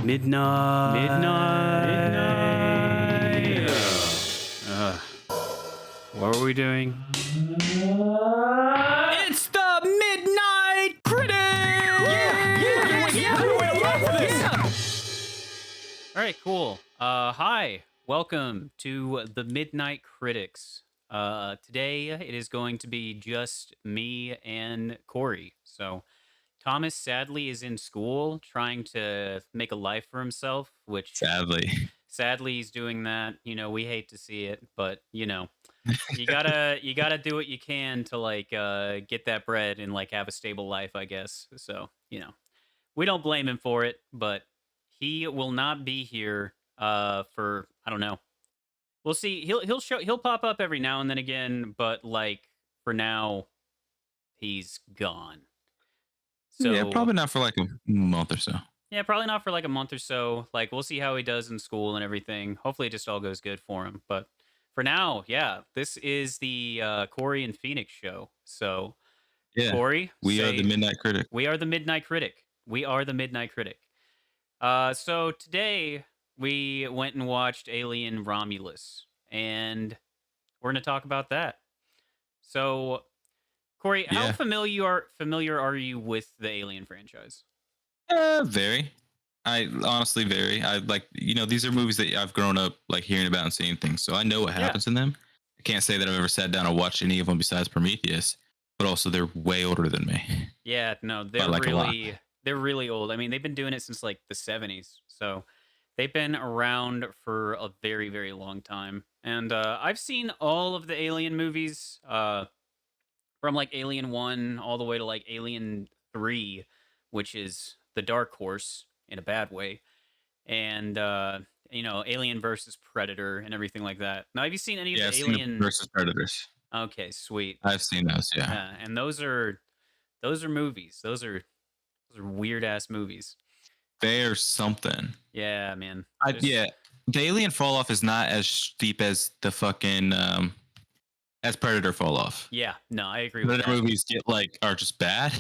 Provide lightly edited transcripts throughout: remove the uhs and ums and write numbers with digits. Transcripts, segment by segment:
Midnight. What were we doing? It's the Midnight Critic! Yeah! All right, cool. Hi, welcome to the Midnight Critics. Today it is going to be just me and Corey. So Thomas sadly is in school trying to make a life for himself, which sadly he's doing that. You know, we hate to see it, but you know, you gotta do what you can to get that bread and have a stable life, I guess. So, you know, we don't blame him for it, but he will not be here for I don't know. We'll see. He'll pop up every now and then again, but for now, he's gone. So yeah, probably not for like a month or so. Yeah, probably not for like a month or so. We'll see how he does in school and everything. Hopefully it just all goes good for him. But for now, yeah, this is the Corey and Phoenix show. So Yeah, Corey, we are the Midnight Critic. We are the Midnight Critic. We are the Midnight Critic. So today we went and watched Alien Romulus, and we're going to talk about that. So, Corey, how familiar are you with the Alien franchise? Very. I honestly very. I these are movies that I've grown up hearing about and seeing things, so I know what happens in them. I can't say that I've ever sat down and watched any of them besides Prometheus, but also they're way older than me. Yeah, no, they're really old. I mean, they've been doing it since the 70s, so they've been around for a very, very long time. And I've seen all of the Alien movies, from Alien 1 all the way to Alien 3, which is the dark horse in a bad way, and Alien versus Predator and everything like that. Now, have you seen any of the Alien versus Predators? Okay, sweet. I've seen those, yeah. And those are movies. Those are weird ass movies. They're something. Yeah, man. The Alien fall off is not as steep as the fucking as Predator fall off. Yeah, no, I agree with that. Predator movies are just bad.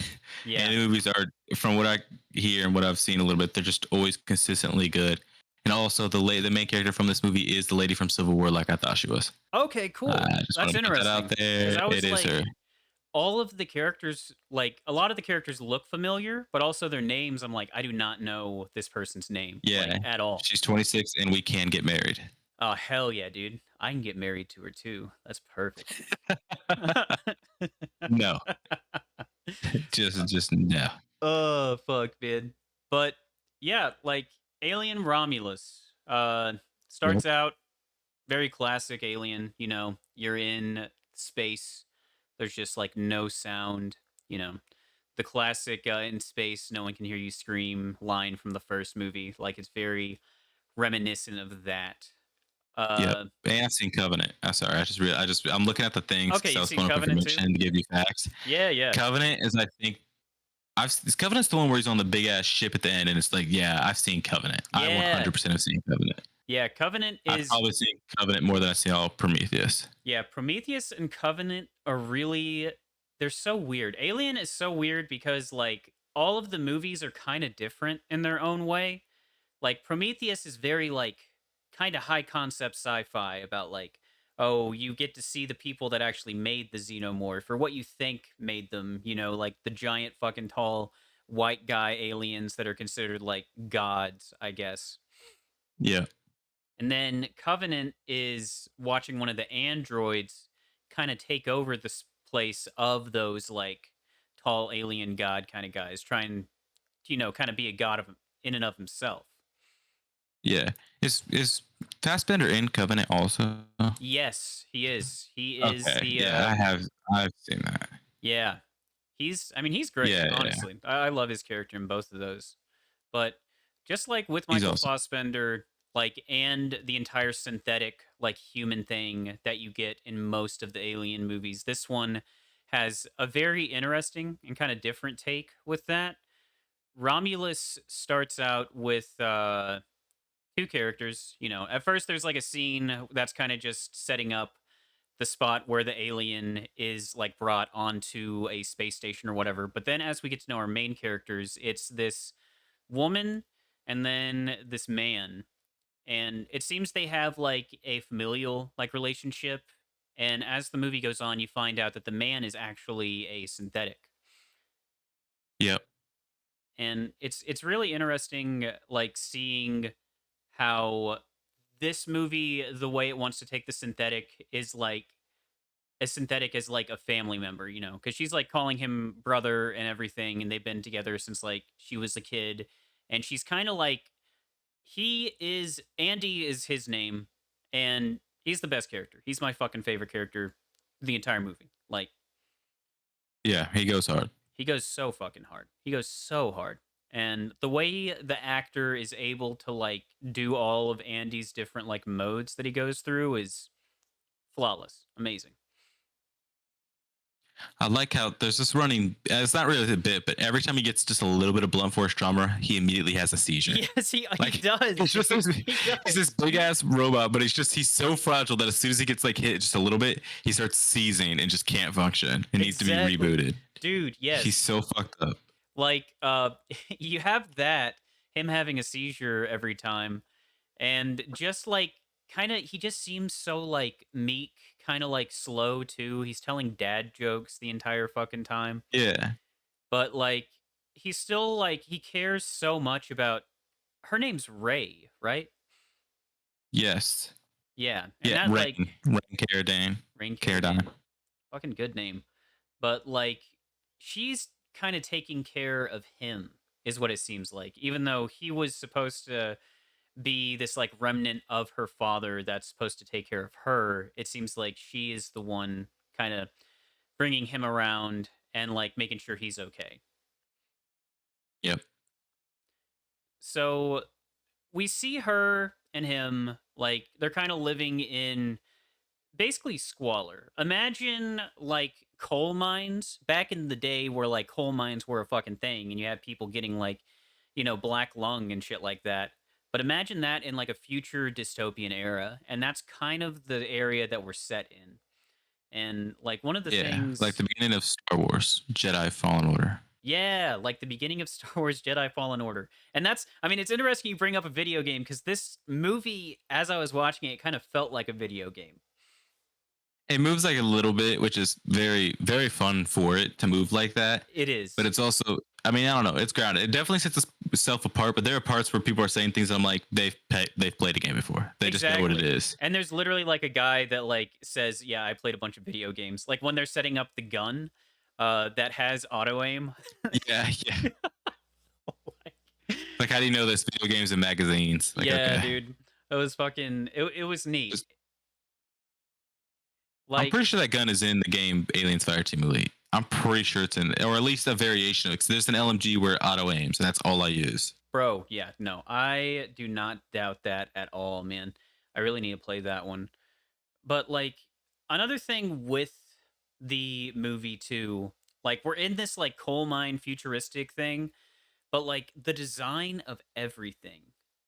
Yeah. And the movies are, from what I hear and what I've seen a little bit, they're just always consistently good. And also the main character from this movie is the lady from Civil War, like I thought she was. Okay, cool. That's interesting. Put that out there. It is her. All of the characters, a lot of the characters look familiar, but also their names, I'm I do not know this person's name. Yeah, at all. She's 26 and we can get married. Oh, hell yeah, dude. I can get married to her too. That's perfect. No. just no. Oh, fuck, man. But yeah, Alien Romulus starts out very classic Alien. You know, you're in space. There's just no sound. You know, the classic in space, no one can hear you scream line from the first movie. It's very reminiscent of that. Yeah, and I've seen Covenant. I'm sorry, I'm looking at the things. Okay, I was pulling up information to give you facts. Yeah. Covenant is, I think, Covenant's the one where he's on the big ass ship at the end, and it's I've seen Covenant. Yeah. I 100% have seen Covenant. Yeah, Covenant is. I've probably seen Covenant more than I've seen all Prometheus. Yeah, Prometheus and Covenant are really. They're so weird. Alien is so weird because all of the movies are kind of different in their own way. Prometheus is very kind of high concept sci-fi about oh, you get to see the people that actually made the xenomorph or what you think made them, the giant fucking tall white guy aliens that are considered gods, I guess. Yeah. And then Covenant is watching one of the androids kind of take over this place of those tall alien god kind of guys, trying kind of be a god in and of himself. Yeah. Is Fassbender in Covenant also? Yes, he is. He is the. Yeah, I've seen that. Yeah, he's great. Yeah, honestly, I love his character in both of those. But just with Michael Fassbender, and the entire synthetic human thing that you get in most of the Alien movies, this one has a very interesting and kind of different take with that. Romulus starts out with two characters. At first there's a scene that's kind of just setting up the spot where the alien is brought onto a space station or whatever. But then as we get to know our main characters, it's this woman and then this man, and it seems they have like a familial like relationship. And as the movie goes on, you find out that the man is actually a synthetic. Yep. And it's really interesting, like seeing how this movie, the way it wants to take the synthetic is like as synthetic as like a family member, because she's like calling him brother and everything, and they've been together since like she was a kid, and she's kind of like he is Andy is his name, and he's the best character. He's my fucking favorite character the entire movie. Like Yeah, he goes hard. he goes so fucking hard. He goes so hard. And the way the actor is able to like do all of Andy's different like modes that he goes through is flawless. Amazing. I like how there's this running. It's not really a bit, but every time he gets just a little bit of blunt force trauma, he immediately has a seizure. Yes, he Like does. it's just He he's does. this big ass robot, but he's so fragile that as soon as he gets like hit just a little bit, he starts seizing and just can't function and needs to be Exactly. rebooted. Dude, He's yes. so fucked up. Like you have that him having a seizure every time, and just like kind of he just seems so like meek, kind of like slow too. He's telling dad jokes the entire fucking time. Yeah. But like he's still like he cares so much about her name's Ray, right? Yes. Yeah. And Yeah. that like Rain Carradine. Rain Carradine. Carradine. Fucking good name. But like she's kind of taking care of him is what it seems like. Even though he was supposed to be this like remnant of her father that's supposed to take care of her, it seems like she is the one kind of bringing him around and like making sure he's okay. Yep. So we see her and him like they're kind of living in basically squalor. Imagine like coal mines back in the day where like coal mines were a fucking thing and you had people getting like, black lung and shit like that. But imagine that in like a future dystopian era. And that's kind of the area that we're set in. And like one of the Yeah. Like things, the beginning of Star Wars, Jedi Fallen Order. yeah, like the beginning of Star Wars Jedi Fallen Order. And I mean, it's interesting you bring up a video game because this movie, as I was watching it, kind of felt like a video game. It moves like a little bit, which is very, very fun for it to move like that. It But is. it's also, I mean, I don't know. It's grounded. It definitely sets itself apart. But there are parts where people are saying things. I'm like, they've played a game before. They just know what it Exactly. is. And there's literally like a guy that like says, "Yeah, I played a bunch of video games." Like when they're setting up the gun that has auto aim. Yeah, yeah. Like, how do you know this? Video games and magazines. Like, Yeah, okay. dude. It was fucking it was neat. Just, I'm Like, pretty sure that gun is in the game Aliens Fireteam Elite. I'm pretty sure it's in, or at least a variation of it. 'Cause there's an LMG where it auto aims, and that's all I use. bro, yeah, no. I do not doubt that at all, man. I really need to play that one. But like another thing with the movie too, like we're in this like coal mine futuristic thing. But like the design of everything,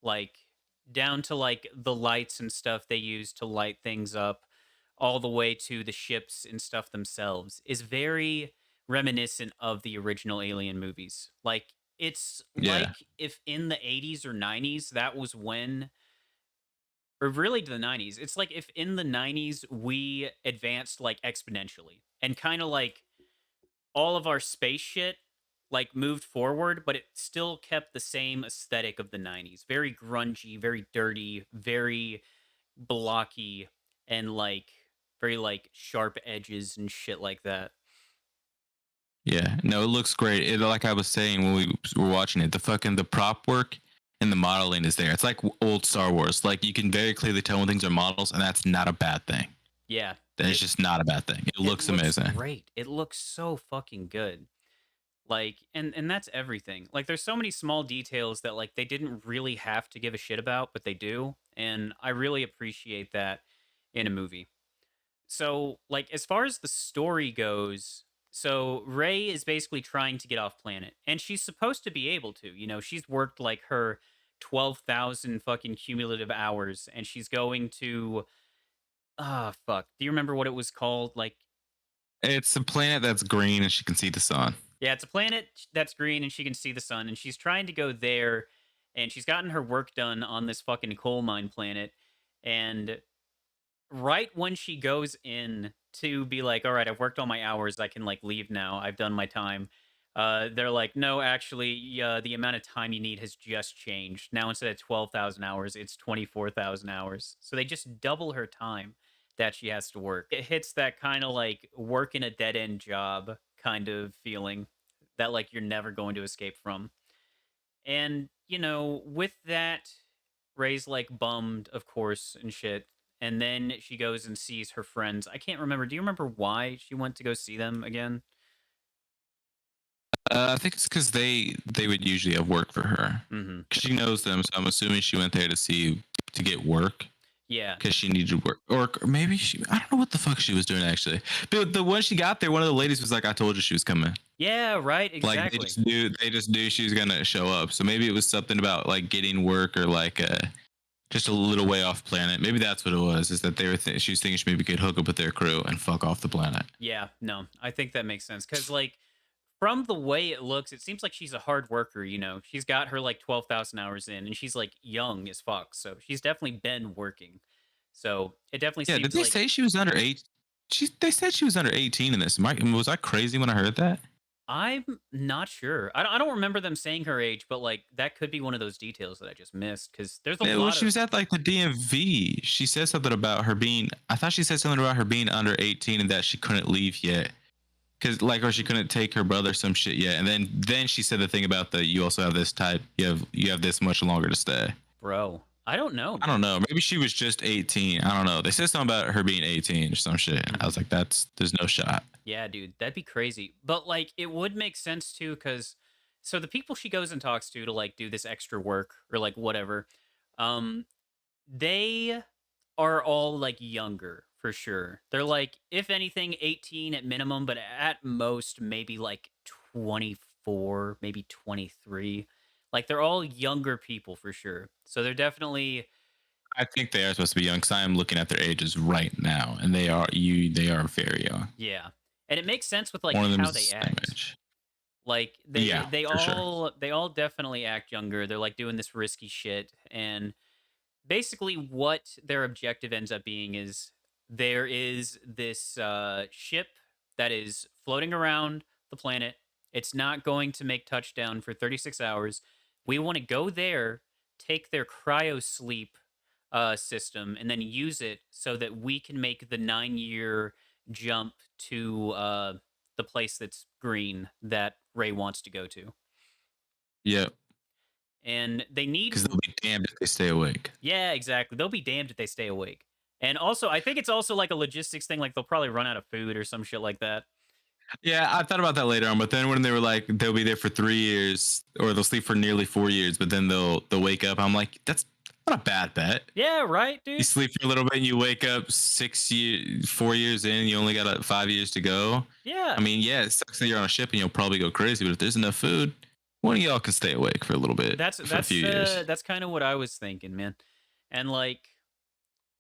like down to like the lights and stuff they use to light things up, all the way to the ships and stuff themselves, is very reminiscent of the original Alien movies. Like it's Yeah, like if in the 80s or 90s, that was when, or really to the 90s, it's like if in the 90s we advanced like exponentially and kind of like all of our space shit like moved forward, but it still kept the same aesthetic of the 90s. Very grungy, very dirty, very blocky, and like very like sharp edges and shit like that. yeah. No, it looks great. It, like I was saying when we were watching it, the prop work and the modeling is there. It's like old Star Wars. Like you can very clearly tell when things are models, and that's not a bad thing. Yeah, That is it just not a bad thing. It it looks looks amazing. great. It looks so fucking good. Like and that's everything. Like there's so many small details that like they didn't really have to give a shit about, but they do, and I really appreciate that in a movie. So, like, as far as the story goes, so Ray is basically trying to get off planet, and she's supposed to be able to. She's worked like her 12,000 fucking cumulative hours, and she's going to. Ah, fuck. Do you remember what it was called? Like, It's a planet that's green and she can see the sun. yeah, it's a planet that's green, and she can see the sun, and she's trying to go there. and she's gotten her work done on this fucking coal mine planet. And right when she goes in to be like, "All right, I've worked all my hours. I can like leave now. I've done my time." They're like, "No, actually, the amount of time you need has just changed. Now instead of 12,000 hours, it's 24,000 hours." So they just double her time that she has to work. It hits that kind of like work in a dead end job kind of feeling that like you're never going to escape from. And, with that, Ray's like bummed, of course, and shit. And then she goes and sees her friends. I can't remember. Do you remember why she went to go see them again? I think it's because they would usually have work for her. Hmm. 'Cause she knows them, so I'm assuming she went there to get work Yeah. because she needed work, or maybe I don't know what the fuck she was doing actually. But the when she got there, one of the ladies was like, "I told you she was coming." Yeah, right. Like Exactly. they just knew she was gonna show up. So maybe it was something about like getting work or like just a little way off planet. Maybe that's what it was. Is that she was thinking she maybe could hook up with their crew and fuck off the planet. Yeah, no, I think that makes sense. Cause like from the way it looks, it seems like she's a hard worker, She's got her like 12,000 hours in and she's like young as fuck. So she's definitely been working. So it definitely Yeah, did seems they like say she was under eight? They said she was under 18 in this. Was I crazy when I heard that? I'm not sure. I don't remember them saying her age, but like that could be one of those details that I just missed because there's a Yeah, when lot she of was at like the DMV, she said something about her being. I thought she said something about her being under 18 and that she couldn't leave yet, because like, or she couldn't take her brother some shit yet. And then she said the thing about the you also have this type. You have this much longer to stay. bro. I don't know, I don't man. know. Maybe she was just 18. I don't know. They said something about her being 18 or some shit. I Hmm. was like, there's no shot. Yeah, dude, that'd be crazy. But like, it would make sense too, because so the people she goes and talks to like do this extra work or like whatever, um, they are all like younger for sure. They're like, if anything, 18 at minimum, but at most maybe like 24, maybe 23. Like they're all younger people for sure. So they're definitely I think they are supposed to be young because I am looking at their ages right now, and they are very young. yeah. And it makes sense with like One of them how is they the same act. age. Like they Yeah, they for sure. all they all definitely act younger. They're like doing this risky shit and basically what their objective ends up being is there is this ship that is floating around the planet. It's not going to make touchdown for 36 hours. We want to go there, take their cryo sleep system, and then use it so that we can make the 9-year jump to the place that's green that Ray wants to go to. Yeah, And they need because they'll be damned if they stay awake. Yeah, exactly. They'll be damned if they stay awake. And also, I think it's also like a logistics thing. Like they'll probably run out of food or some shit like that. Yeah, I thought about that later on, but then when they were like they'll be there for 3 years or they'll sleep for nearly 4 years, but then they'll wake up. I'm like, that's not a bad bet. Yeah, right, You dude. sleep for a little bit and you wake up 6 years, 4 years in, you only got 5 years to go. I Yeah, mean, yeah, it sucks that you're on a ship and you'll probably go crazy, but if there's enough food, one of y'all can stay awake for a little bit, that's for a that's few years. that's kind of what I was thinking, man. And like,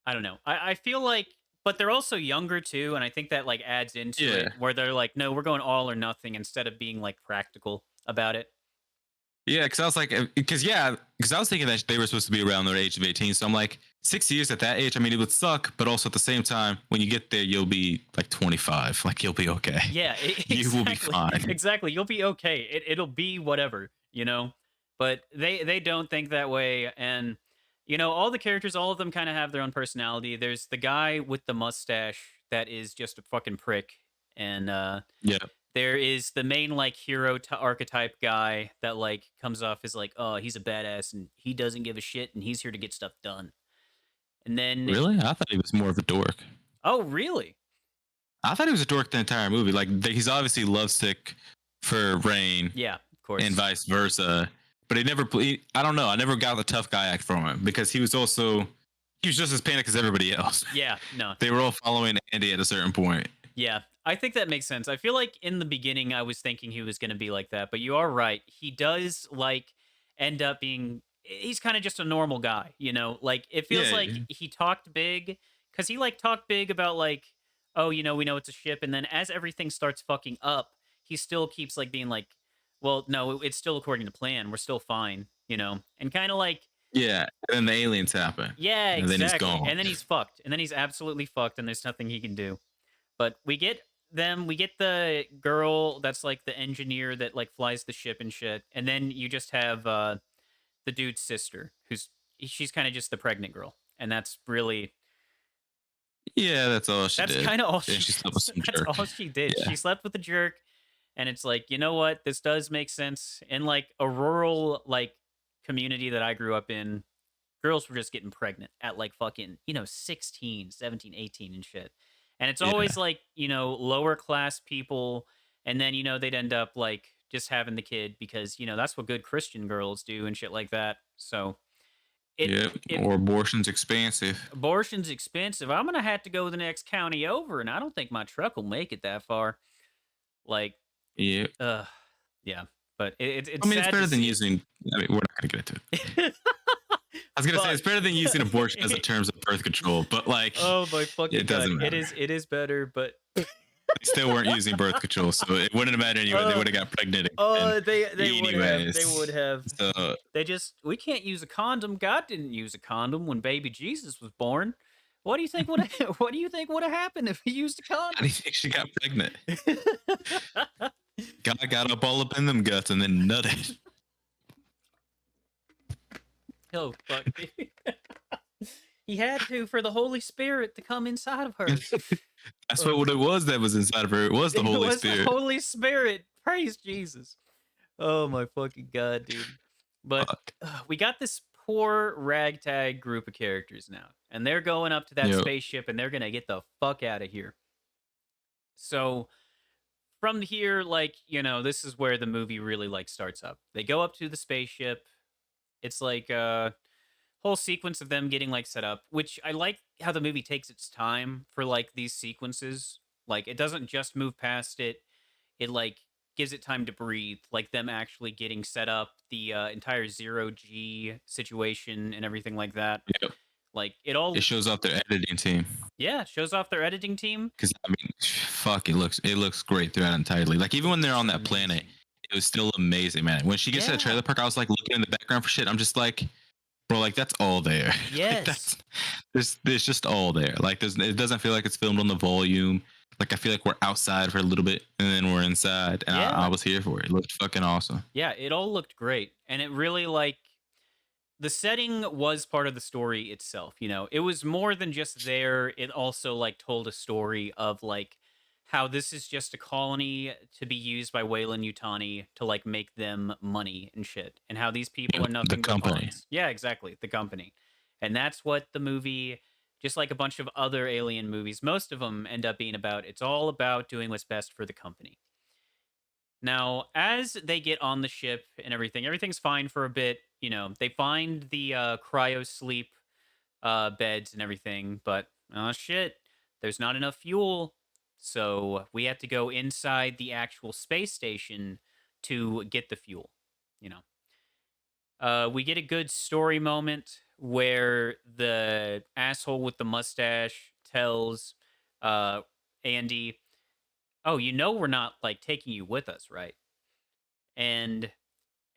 I don't know. I feel like, but they're also younger too, and I think that like adds into Yeah. it where they're like, no, we're going all or nothing instead of being like practical about it. Yeah, because I was like, because I was thinking that they were supposed to be around their age of 18. So I'm like, 6 years at that age, I mean, it would suck, but also at the same time, when you get there, you'll be like 25. Like, you'll be okay. Yeah, You will be exactly. fine. Exactly. You'll be okay. It'll be whatever. But they don't think that way and all the characters, all of them kind of have their own personality. There's the guy with the mustache that is just a fucking prick and Yeah. there is the main like hero archetype guy that like comes off as like, "Oh, he's a badass and he doesn't give a shit and he's here to get stuff done." And then Really? I thought he was more of a dork. oh, really? I thought he was a dork the entire movie. Like, he's obviously lovesick for Rain Yeah, of and course. vice versa. But he never, I don't know. I never got the tough guy act from him because he was just as panicked as everybody else. Yeah, no. They were all following Andy at a certain point. Yeah, I think that makes sense. I feel like in the beginning I was thinking he was going to be like that, but you are right. He does like end up being he's kind of just a normal guy. Like it feels like Yeah. he talked big cuz he like talked big about like oh, we know it's a ship and then as everything starts fucking up, he still keeps like being like well, no, it's still according to plan. We're still fine. and kind of like, Yeah, and then the aliens happen, yeah, and then he's exactly. gone. And then he's fucked, and then he's absolutely fucked, and there's nothing he can do. But we get the girl that's like the engineer that like flies the ship and shit, and then you just have the dude's sister, she's kind of just the pregnant girl, and Yeah, that's all she that's did. kind of all Yeah, she she slept with some that's jerk. all she did. Yeah, She slept with a jerk, and it's like, you know what? This does make sense in like a rural like community that I grew up in. Girls were just getting pregnant at like fucking, 16, 17, 18, and shit. And it's yeah, always like, lower class people. And then, they'd end up like just having the kid because, that's what good Christian girls do and shit like that. So it, yep. it, Or abortion's expansive. abortion's expensive. I'm going to have to go the next county over. And I don't think my truck will make it that far. Like, Yep. uh, yeah. But it's I mean, it's sad to better than see using. I mean, we're not gonna get into it. it. I was gonna say but it's better than using abortion as a terms of birth control, but like, oh my it fucking god. doesn't It matter. is it is better, but They still weren't using birth control, so it wouldn't have mattered anyway. They uh would have got pregnant again, oh they would have. They would anyways. have. So They just we can't use a condom. God didn't use a condom when baby Jesus was born. What do you think would what do you think would have happened if he used a how do condom? you think she got pregnant? God got up in them guts and then nutted. Oh fuck. He had to for the Holy Spirit to come inside of her. That's Uh, what it was that was inside of her. It was the it Holy was the Spirit. Holy Spirit. Praise Jesus. Oh my fucking god, dude. But Fuck. we got this poor ragtag group of characters now, and they're going up to that Yep. spaceship, and they're gonna get the fuck out of here. So from here, like, this is where the movie really like starts up. They go up to the spaceship. It's like a whole sequence of them getting like set up, which I like how the movie takes its time for like these sequences. Like it doesn't just move past it. It like gives it time to breathe, like them actually getting set up, the entire zero G situation and everything like that. Yep. Like it It all, shows off their editing team yeah, shows off their editing team. because I mean, fuck, it looks great throughout entirely. Like even when they're Looks on that planet, amazing. it was still amazing, man. When she gets to the Yeah. trailer park, I was like looking in the background for shit. I'm just like, bro, like that's all there. Like Yes. that's there's just all there. Like it doesn't feel like it's filmed on the volume. Like I feel like we're outside for a little bit and then we're inside, and I Yeah. was here for it. It looked fucking awesome. Yeah. It all looked great. And it really like the setting was part of the story itself. It was more than just there. It also like told a story of like how this is just a colony to be used by Wayland Utani to like make them money and shit, and how these people Yep, are the nothing but company. pawns. Yeah, exactly, the company. And that's what the movie, just like a bunch of other alien movies, most of them end up being about. It's all about doing what's best for the company. Now, as they get on the ship and everything's fine for a bit. They find the cryo sleep beds and everything, but oh shit, there's not enough fuel. So we have to go inside the actual space station to get the fuel. You know, we get a good story moment where the asshole with the mustache tells uh, Andy, "Oh, we're not like taking you with us, right?" And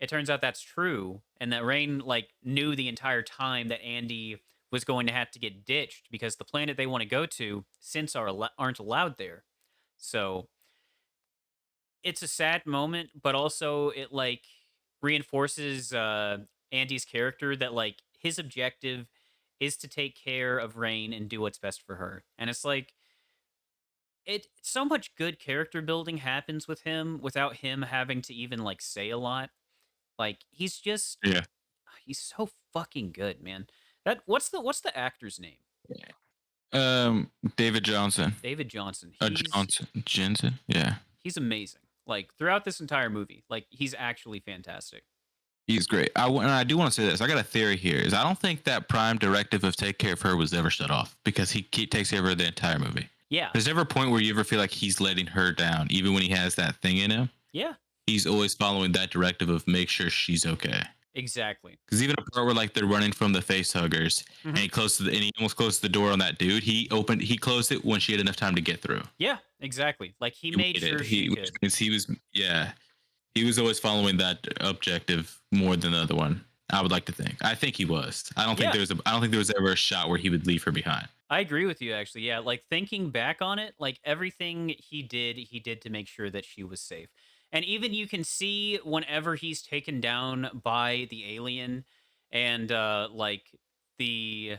it turns out that's true, and that Rain like knew the entire time that Andy was going to have to get ditched because the planet they want to go to synths aren't allowed there. So it's a sad moment, but also it like reinforces Andy's character that like his objective is to take care of Rain and do what's best for her. And it's like so much good character building happens with him without him having to even like say a lot. Like Yeah. he's so fucking good, man. What's the actor's name? David Johnson. David Johnson. He's Johnson. Jensen. Yeah. he's amazing. Like throughout this entire movie, like he's actually fantastic. He's great. And I do want to say this. I got a theory here. Is I don't think that prime directive of take care of her was ever shut off because he takes care of her the entire movie. Yeah. There's never a point where you ever feel like he's letting her down, even when he has that thing in him. Yeah. He's always following that directive of make sure she's okay. Exactly. Because even a part where like they're running from the face huggers and Mhm. he almost closed the door on that dude. He closed it when she had enough time to get through. Yeah, exactly. Like he He made waited. sure she Which could. means he was, yeah, he was always following that objective more than the other one. I would like to think. I think he was. Yeah, I don't think there was ever a shot where he would leave her behind. I agree with you actually. Yeah, like thinking back on it, like everything he did to make sure that she was safe. And even you can see whenever he's taken down by the alien and like the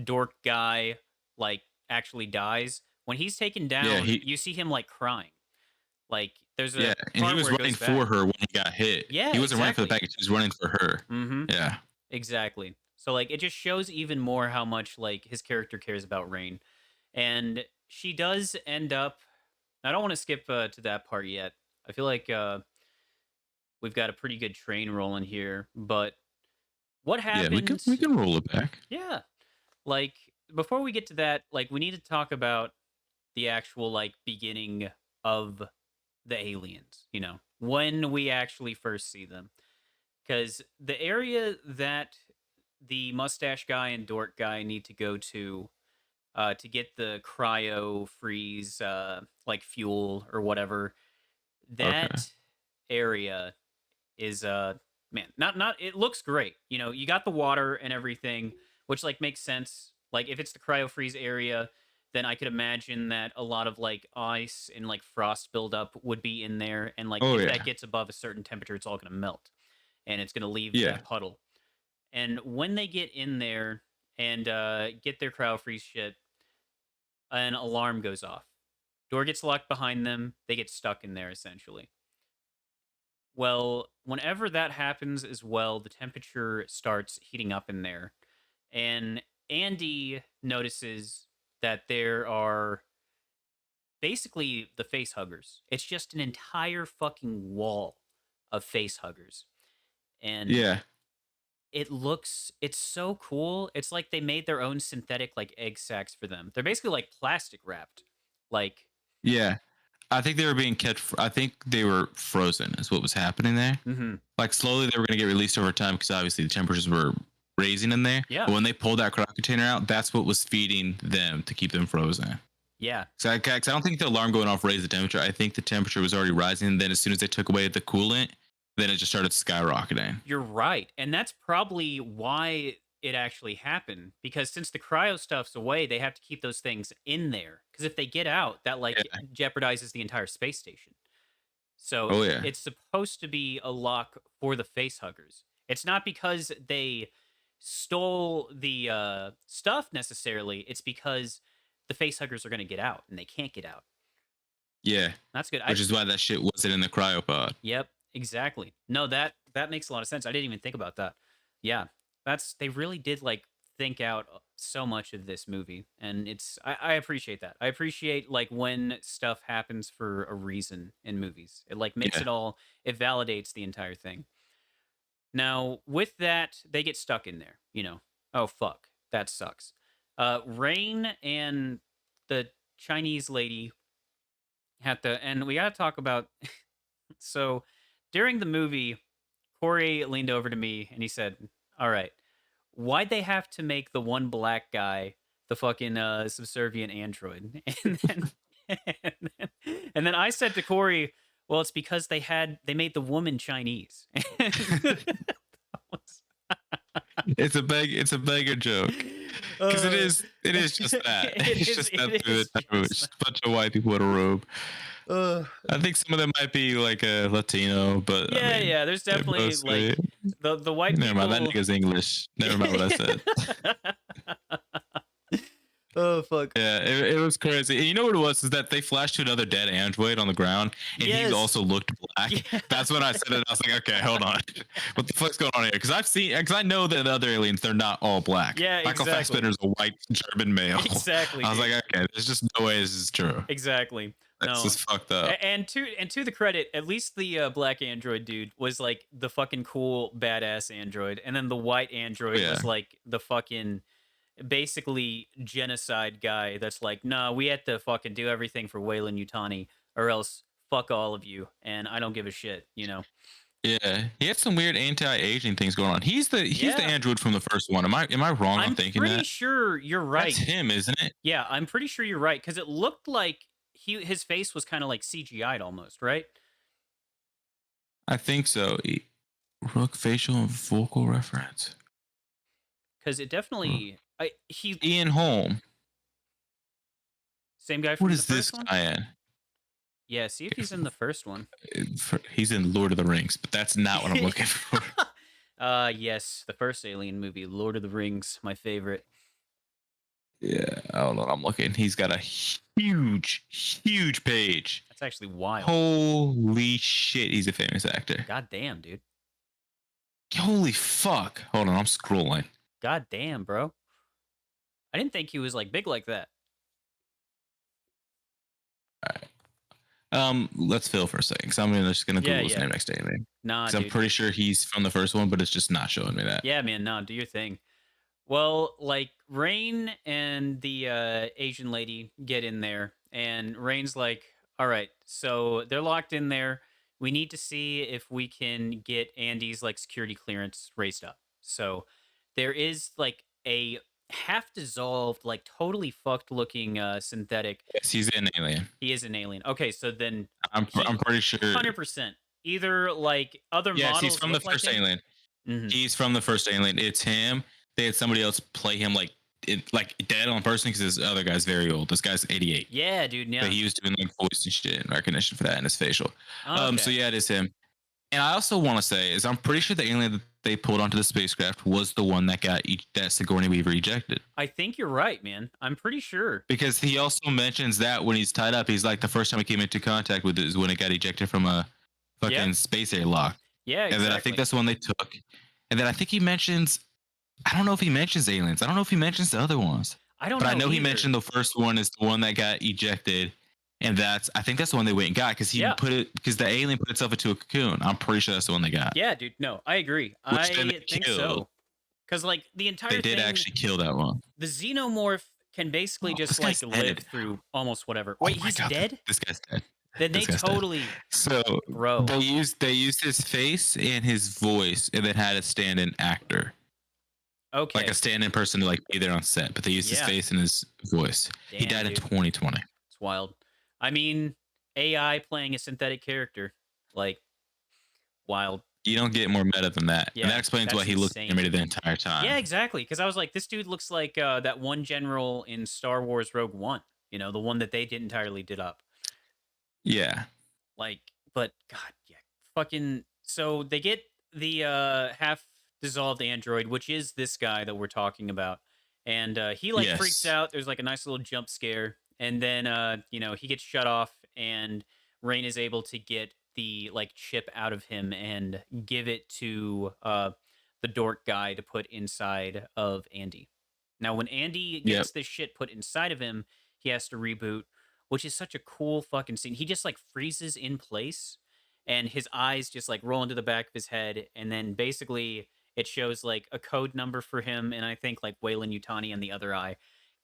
dork guy like actually dies, when he's taken Yeah, down, he you see him like crying. Like there's yeah, a and he part was where it running goes for back. her when he got hit. Yeah, He wasn't running for the exactly. package, he was running for her. Mhm. Yeah. Exactly. So like it just shows even more how much like his character cares about Rain. And she does end up I don't want to skip to that part yet. I feel like we've got a pretty good train rolling here, but what Yeah, we happens? can roll it back. Yeah. Like before we get to that, like we need to talk about the actual like beginning of the aliens, you know, when we actually first see them. Cuz the area that the mustache guy and dork guy need to go to get the cryo freeze like fuel or whatever. Okay. That area is man, not it looks great. You know, you got the water and everything, which like makes sense. Like if it's the cryo freeze area, then I could imagine that a lot of like ice and like frost buildup would be in there, and like Oh if that yeah. gets above a certain temperature, it's all gonna melt and it's gonna leave Yeah. that puddle. And when they get in there and get their cryo freeze shit, an alarm goes off. Door gets locked behind them. They get stuck in there essentially. Well, whenever that happens as well, the temperature starts heating up in there. And Andy notices that there are basically the face huggers. It's just an entire fucking wall of face huggers. And Yeah. it's so cool. It's like they made their own synthetic like egg sacs for them. They're basically like plastic wrapped. Like, Yeah. I think they were being kept I think they were frozen is what was happening there. mhm. Like slowly they were going to get released over time because obviously the temperatures were raising in there. Yeah. But when they pulled that crop container out, that's what was feeding them to keep them frozen. Yeah. So 'cause I don't think the alarm going off raised the temperature. I think the temperature was already rising. And then as soon as they took away the coolant, then it just started skyrocketing. You're right. And that's probably why it actually happened, because since the cryo stuff's away, they have to keep those things in there. Because if they get out, that like Yeah. jeopardizes the entire space station. So Oh yeah. it's supposed to be a lock for the face huggers. It's not because they stole the stuff necessarily. It's because the face huggers are going to get out and they can't get out. Yeah. That's good. Which is why that shit wasn't in the cryopod. Yep, exactly. No, that makes a lot of sense. I didn't even think about that. Yeah, that's they really did like think out so much of this movie, and I appreciate that. I appreciate like when stuff happens for a reason in movies. It like makes Yeah. it all it validates the entire thing. Now, with that, they get stuck in there. You know, oh fuck, that sucks. Rain and the Chinese lady have to, and we got to talk about so during the movie, Corey leaned over to me and he said, "All right, why'd they have to make the one black guy the fucking subservient android?" And then I said to Corey, "Well, it's because they made the woman Chinese." It's a beggar joke. Because Uh, it is just that. It's just that it through is the time. It's just just a bunch of white people in a robe. uh, I think some of them might be like a Latino, but I yeah, mean, yeah. There's they're definitely like mostly. the white Never mind, that people. nigga's English. Never mind what I said. Oh fuck. Yeah, it was crazy. And you know what it was? Is that they flashed to another dead android on the ground, and he Yes. also looked black. Yeah. That's when I said it. I was like, okay, hold on, what the fuck's going on here? Because I know that the other aliens they're not all black. Yeah, Michael exactly. Fassbender's a white German male. Exactly, I was dude. like, okay, there's just no way this is true. Exactly. That's No. just fucked up. And to the credit, at least the black android dude was like the fucking cool badass android, and then the white android Yeah, was like the fucking basically genocide guy. That's like, nah, we had to fucking do everything for Wayland Utani, or else fuck all of you, and I don't give a shit. You know? yeah. He had some weird anti-aging things going on. He's the Yeah. android from the first one. Am I wrong on I'm thinking pretty that? sure you're That's right. him, isn't it? Yeah, I'm pretty sure you're right because it looked like his face was kind of like CGI'd almost, right? I think so. Rook facial and vocal reference. because it Rook. definitely. I he Ian Holm. Same guy What from the is this first one. guy in? Yeah, see if he's in the first one. He's in Lord of the Rings, but that's not what I'm looking for. Yes, the first Alien movie, Lord of the Rings, my favorite. Yeah, I don't know. I'm looking. He's got a huge page. That's actually wild. Holy shit, he's a famous actor. God damn, dude. Holy fuck. Hold on, I'm scrolling. God damn, bro. I didn't think he was like big like that. All right. Let's fill for a second. Cause I'm just gonna Yeah, Google his yeah. name next to anything. Nah, Cause I'm dude. pretty sure he's from the first one, but it's just not showing me that. Yeah, man, nah, do your thing. Well, like Rain and the Asian lady get in there, and Rain's like, "All right, so they're locked in there. We need to see if we can get Andy's like security clearance raised up." So there is like a half dissolved, like totally fucked looking synthetic. Yes, he's an alien. He is an alien. Okay, so then I'm he pretty sure. 100% either like other Yes, he's models from the look like first him. alien. Hmm. He's from the first alien. It's him. They had somebody else play him like dead on person because this other guy's very old. This guy's 88. Yeah, dude. But Yeah. he was doing like voice and shit and recognition for that and his facial. So Okay. yeah, it is him. And I also want to say is I'm pretty sure the alien that they pulled onto the spacecraft was the one that got that Sigourney Weaver ejected. I think you're right, man. I'm pretty sure. Because he also mentions that when he's tied up, he's like the first time he came into contact with it is when it got ejected from a Yeah. fucking space airlock. Yeah, And then I think exactly. that's the one they took. And then I think he mentions I don't know if he mentions aliens. I don't know if he mentions the other ones. I don't But I know know he either. mentioned the first one is the one that got ejected. And that's I think that's the one they went and got because he Yeah. put it because the alien put itself into a cocoon. I'm pretty sure that's the one they got. Yeah, dude. No, I agree. Which then I they think killed. so. Because, like, the They entire did thing, actually kill that one. the xenomorph can basically Oh, just, this like, guy's live dead. through almost whatever. Oh Wait, my he's god, dead? this guy's dead. Then they This guy's dead. totally. So Bro. they used his face and his voice and then had a stand-in actor. Like Okay. a stand-in person to like be there on set, but they used his Yeah. face and his voice. He Damn, died in dude. 2020. It's wild. I mean, AI playing a synthetic character. Like, wild. You don't get more meta than that. And that Yeah, explains why that's he looked insane. animated the entire time. Yeah, exactly. Because I was like, this dude looks like that one general in Star Wars Rogue One. You know, the one that they did entirely did up. Yeah. Like, but God, yeah, fucking. So they get the half dissolved android, which is this guy that we're talking about, and he like freaks Yes. out. There's like a nice little jump scare, and then he gets shut off, and Rain is able to get the like chip out of him and give it to the dork guy to put inside of Andy. Now, when Andy Yep. gets this shit put inside of him, he has to reboot, which is such a cool fucking scene. He just like freezes in place and his eyes just like roll into the back of his head. And then basically it shows like a code number for him. And I think like Wayland Utani on the other eye,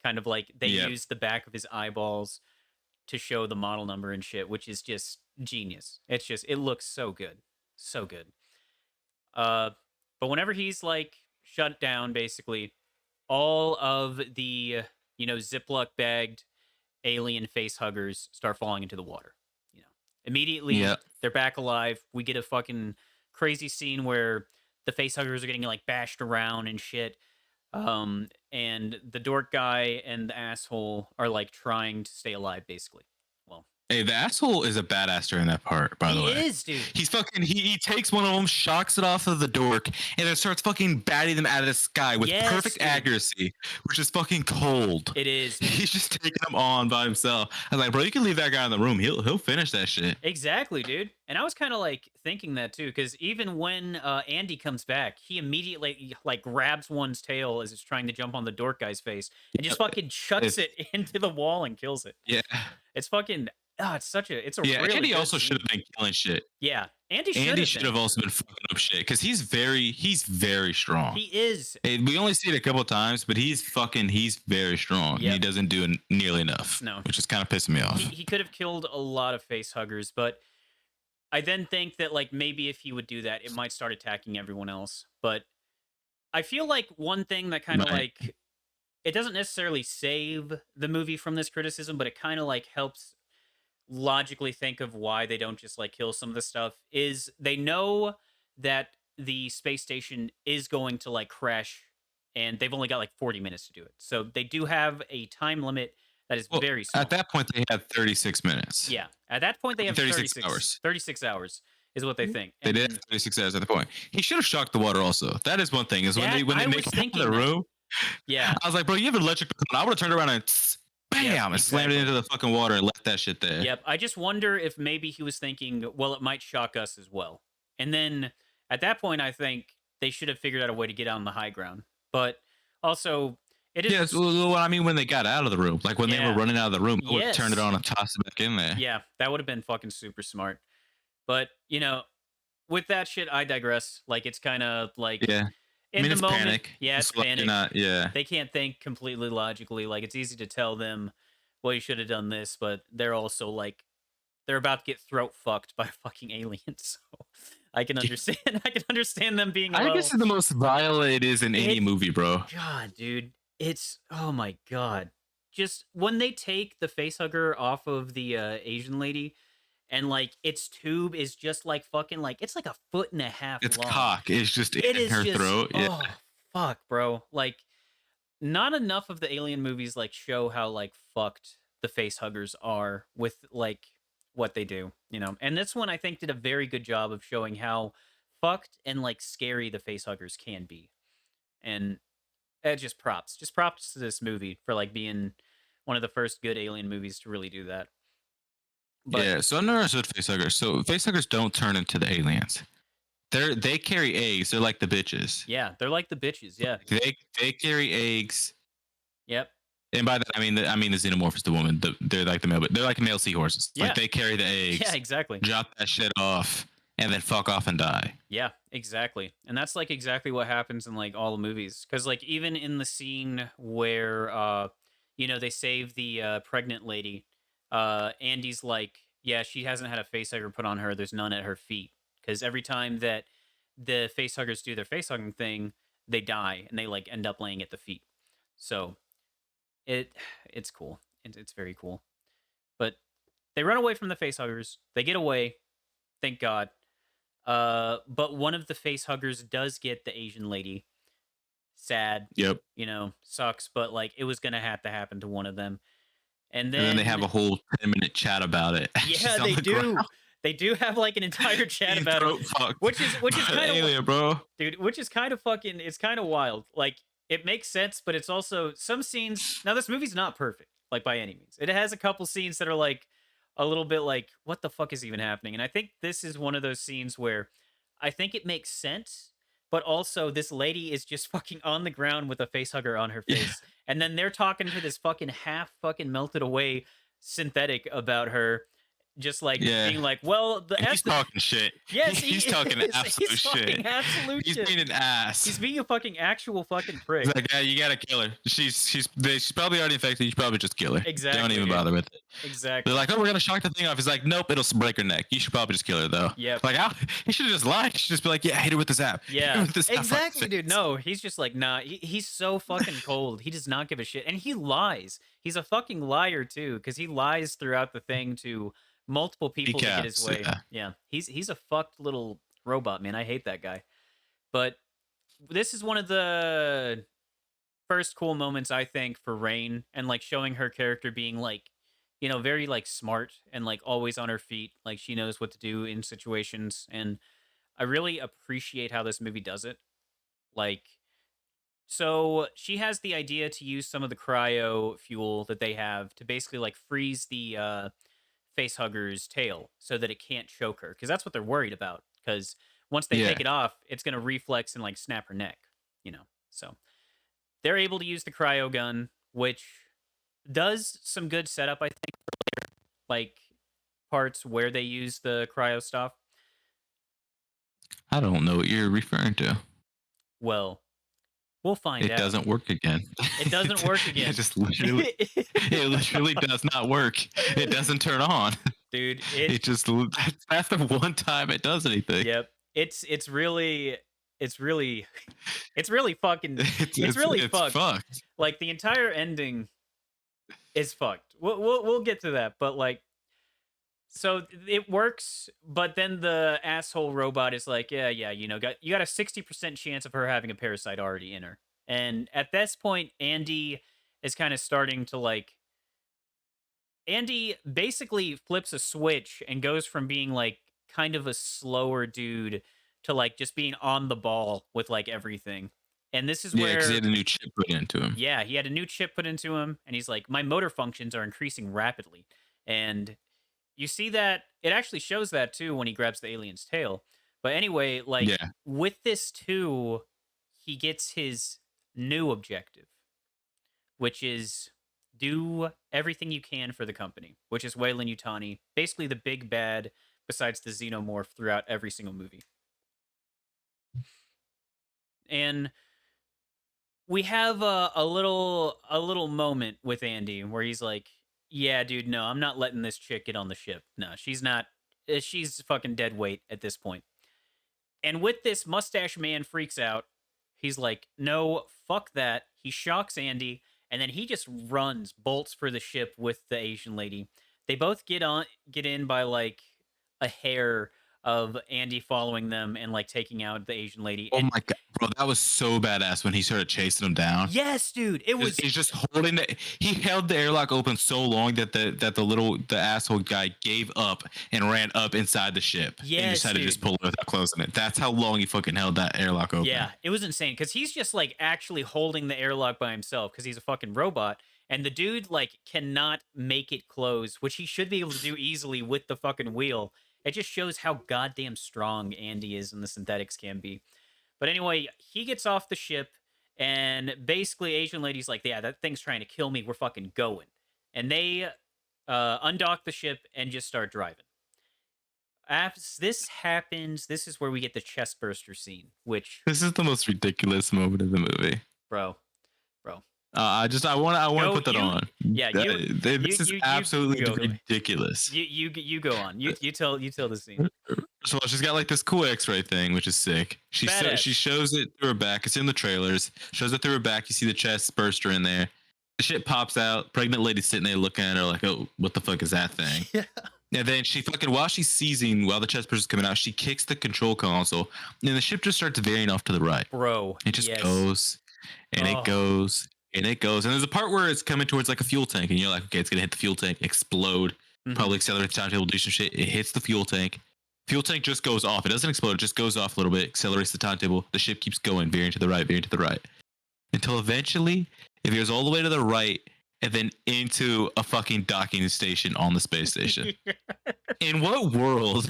kind of like they Yep. use the back of his eyeballs to show the model number and shit, which is just genius. It's just, it looks so good. So good. Uh, but whenever he's like shut down, basically, all of the, Ziploc bagged alien face huggers start falling into the water. You know, immediately Yep. they're back alive. We get a fucking crazy scene where the face huggers are getting like bashed around and shit. And the dork guy and the asshole are like trying to stay alive, basically. Well, Hey, the asshole is a badass during that part, by the he way. is, dude. He's fucking he takes one of them, shocks it off of the dork, and then starts fucking batting them out of the sky with Yes, perfect dude. accuracy, which is fucking cold. It is, man. He's just taking them on by himself. I was like, bro, you can leave that guy in the room. He'll finish that shit. Exactly, dude. And I was kind of like thinking that too, because even when Andy comes back, he immediately like grabs one's tail as it's trying to jump on the dork guy's face and just fucking chucks It's, it into the wall and kills it. yeah. It's fucking it's a Yeah, really Andy good also scene. should have been killing shit. Yeah, Andy Andy should should have been. also been fucking up shit because he's very strong. He is. And we only see it a couple of times, but he's very strong. And he Yep. doesn't do nearly enough. No. Which is kind of pissing me off. He could have killed a lot of face huggers, but I then think that like maybe if he would do that, it might start attacking everyone else. But I feel like one thing that kind of Right. like it doesn't necessarily save the movie from this criticism, but it kind of like helps logically think of why they don't just like kill some of the stuff is they know that the space station is going to like crash, and they've only got like 40 minutes to do it. So they do have a time limit that is Well, very at small. that point, they had 36 minutes. Yeah. At that point, I they mean, have 36 hours. 36 hours is what they think. They And did then have 36 hours at the point. He should have shocked the water also. That is one thing, is when that, they I make was it out of the thinking that. room, Yeah. I was like, bro, you have an electric baton. I would have turned around and Yep. bam and slammed it Exactly. into the fucking water and left that shit there. Yep. I just wonder if maybe he was thinking, well, it might shock us as well. And then at that point, I think they should have figured out a way to get on the high ground. But also, it is a Yes, well, I mean, when they got out of the room, like when they were yeah. running out of the room, I would have turned it Yes. on and tossed it back in there. Yeah, that would have been fucking super smart. But, with that shit, I digress. Like, it's kind of like Yeah. I in mean, the it's moment, panic. yeah, it's It's like you're panic. not, yeah. They can't think completely logically. Like, it's easy to tell them, well, you should have done this, but they're also like, they're about to get throat fucked by fucking aliens. So I can understand. I can understand them being a I think this little. is the most violent it is in any It, movie, bro. God, dude, it's oh my god. Just when they take the face hugger off of the Asian lady, and like its tube is just like fucking like it's like a foot and a half Its long. cock is just It in is her just throat. Yeah. oh fuck, bro. Like not enough of the alien movies like show how like fucked the face huggers are with like what they do, And this one I think did a very good job of showing how fucked and like scary the face huggers can be. And just props to this movie for like being one of the first good alien movies to really do that. But Yeah. So I've never understood facehuggers. So facehuggers don't turn into the aliens. They carry eggs. They're like the bitches. yeah, they're like the bitches. Yeah. They carry eggs. Yep. And by that I mean the xenomorph is the woman. They're like the male, but they're like male seahorses. Yeah. Like they carry the Yeah, eggs, exactly. drop that shit off, and then fuck off and die. Yeah, exactly. And that's like exactly what happens in like all the movies. Cause like even in the scene where they save the pregnant lady, Andy's like, yeah, she hasn't had a face hugger put on her. There's none at her feet. Cause every time that the face huggers do their face hugging thing, they die and they like end up laying at the feet. So it's cool. It's very cool. But they run away from the face huggers. They get away. Thank God. But one of the face huggers does get the Asian lady. Sad, Yep. sucks, but like it was gonna have to happen to one of them. And And then they then have a whole 10-minute chat about it. yeah, She's on they the do. ground. They do have like an entire chat Being about it, throat fucked which is by kind an of alien, bro. dude, which is kind of fucking it's kind of wild. Like it makes sense, but it's also some scenes. Now this movie's not perfect, like by any means. It has a couple scenes that are like a little bit like what the fuck is even happening? And I think this is one of those scenes where I think it makes sense, but also this lady is just fucking on the ground with a face hugger on her Yeah. face. And then they're talking to this fucking half fucking melted away synthetic about her, just like Yeah. being like, well, And he's talking shit. Yes, he's he talking is. absolute He's shit. talking absolute He's shit. being an ass. He's being a fucking actual fucking prick. He's like, yeah, you gotta kill her. She's probably already infected. You should probably just kill her. Exactly, Don't even dude. bother with it. Exactly. They're like, oh, we're gonna shock the thing off. He's like, nope, it'll break her neck. You should probably just kill her though. Yep. Like, he should have just lied. He should just be like, yeah, hit her with the zap. Hit her Yeah, with the zap on her exactly, dude. face. No, he's just like, nah. He's so fucking cold. He does not give a shit, and he lies. He's a fucking liar too, because he lies throughout the thing to multiple people to get his Caps, way. yeah. Yeah, he's a fucked little robot, man. I hate that guy. But this is one of the first cool moments I think for Rain, and like showing her character being like, very like smart and like always on her feet. Like she knows what to do in situations, and I really appreciate how this movie does it. Like, so she has the idea to use some of the cryo fuel that they have to basically like freeze the face hugger's tail so that it can't choke her, because that's what they're worried about. Because once they Yeah. take it off, it's gonna reflex and like snap her neck. So they're able to use the cryo gun, which does some good setup, I think, for later, like parts where they use the cryo stuff. I don't know what you're referring to. Well, we'll find It out. doesn't work again. It doesn't work again. It just literally, it literally does not work. It doesn't turn on. Dude, It just, that's the one time it does anything. yep. It's really it's really fucking it's really fucked. Like the entire ending is fucked. We'll get to that, but like So it works, but then the asshole robot is like, yeah, yeah, you got a 60% chance of her having a parasite already in her. And at this point, Andy is kind of starting to like Andy basically flips a switch and goes from being like kind of a slower dude to like just being on the ball with like everything. And this is Yeah, because he where had a new chip put into him. yeah, he had a new chip put into him and he's like my motor functions are increasing rapidly. And you see that it actually shows that too when he grabs the alien's tail. But anyway, like Yeah. with this too, he gets his new objective, which is do everything you can for the company, which is Wayland Utani, basically the big bad besides the xenomorph throughout every single movie. And we have a little moment with Andy where he's like, "Yeah, dude, no, I'm not letting this chick get on the ship. No, she's not. She's fucking dead weight at this point." And with this, Mustache Man freaks out. He's like, "No, fuck that." He shocks Andy, and then he just runs, bolts for the ship with the Asian lady. They both get in by like a hair of Andy following them and like taking out the Asian lady. Oh And my god, bro, that was so badass when he started chasing him down. yes, dude, it was He's just holding the. He held the airlock open so long that the asshole guy gave up and ran up inside the ship and yes, decided to dude. just pull it without closing it. That's how long he fucking held that airlock open. Yeah, it was insane because he's just like actually holding the airlock by himself because he's a fucking robot. And the dude like cannot make it close, which he should be able to do easily with the fucking wheel. It just shows how goddamn strong Andy is and the synthetics can be. But anyway, he gets off the ship and basically Asian lady's like, yeah, that thing's trying to kill me. We're fucking going. And they undock the ship and just start driving. As this happens, this is where we get the chest burster scene, which, This is the most ridiculous moment of the movie. bro, bro, I want to go put that you, on. yeah, This is absolutely go, ridiculous. you go on. You tell the scene. First of all, she's got like this cool X-ray thing, which is sick. She Badass. shows it through her back. It's in the trailers. Shows it through her back. You see the chest burster in there. The shit pops out. Pregnant lady sitting there looking at her like, "Oh, what the fuck is that thing?" Yeah, And then she fucking while she's seizing, while the chest burster's coming out, she kicks the control console, and the ship just starts veering off to the right. bro. It just Yes. goes and it Oh, goes and it goes. And there's a part where it's coming towards like a fuel tank, and you're like, okay, it's gonna hit the fuel tank, explode, mhm. probably accelerate the timetable, do some shit. It hits the fuel tank. Fuel tank just goes off. It doesn't explode. It just goes off a little bit, accelerates the timetable. The ship keeps going, veering to the right, until eventually it veers all the way to the right and then into a fucking docking station on the space station. In what world?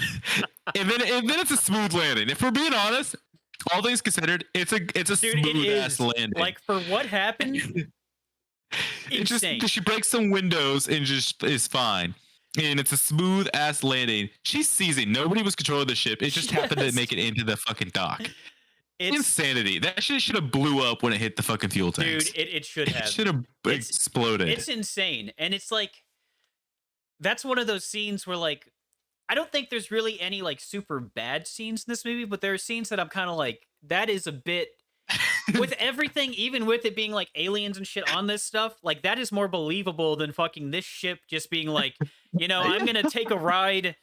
and then it's a smooth landing. If we're being honest, all things considered, it's a Dude, it smooth ass is landing. like for what happened. It just Insane. she breaks some windows and just is fine. And it's a smooth ass landing. She's seizing. Nobody was controlling the ship. It just happened to Yes. make it into the fucking dock. It's Insanity. That shit should have blew up when it hit the fucking fuel tanks. dude. It should It have. should have It's exploded. it's insane, and it's like that's one of those scenes where like I don't think there's really any like super bad scenes in this movie, but there are scenes that I'm kind of like that is a bit with everything, even with it being like aliens and shit on this stuff, like that is more believable than fucking this ship just being like, I'm gonna take a ride,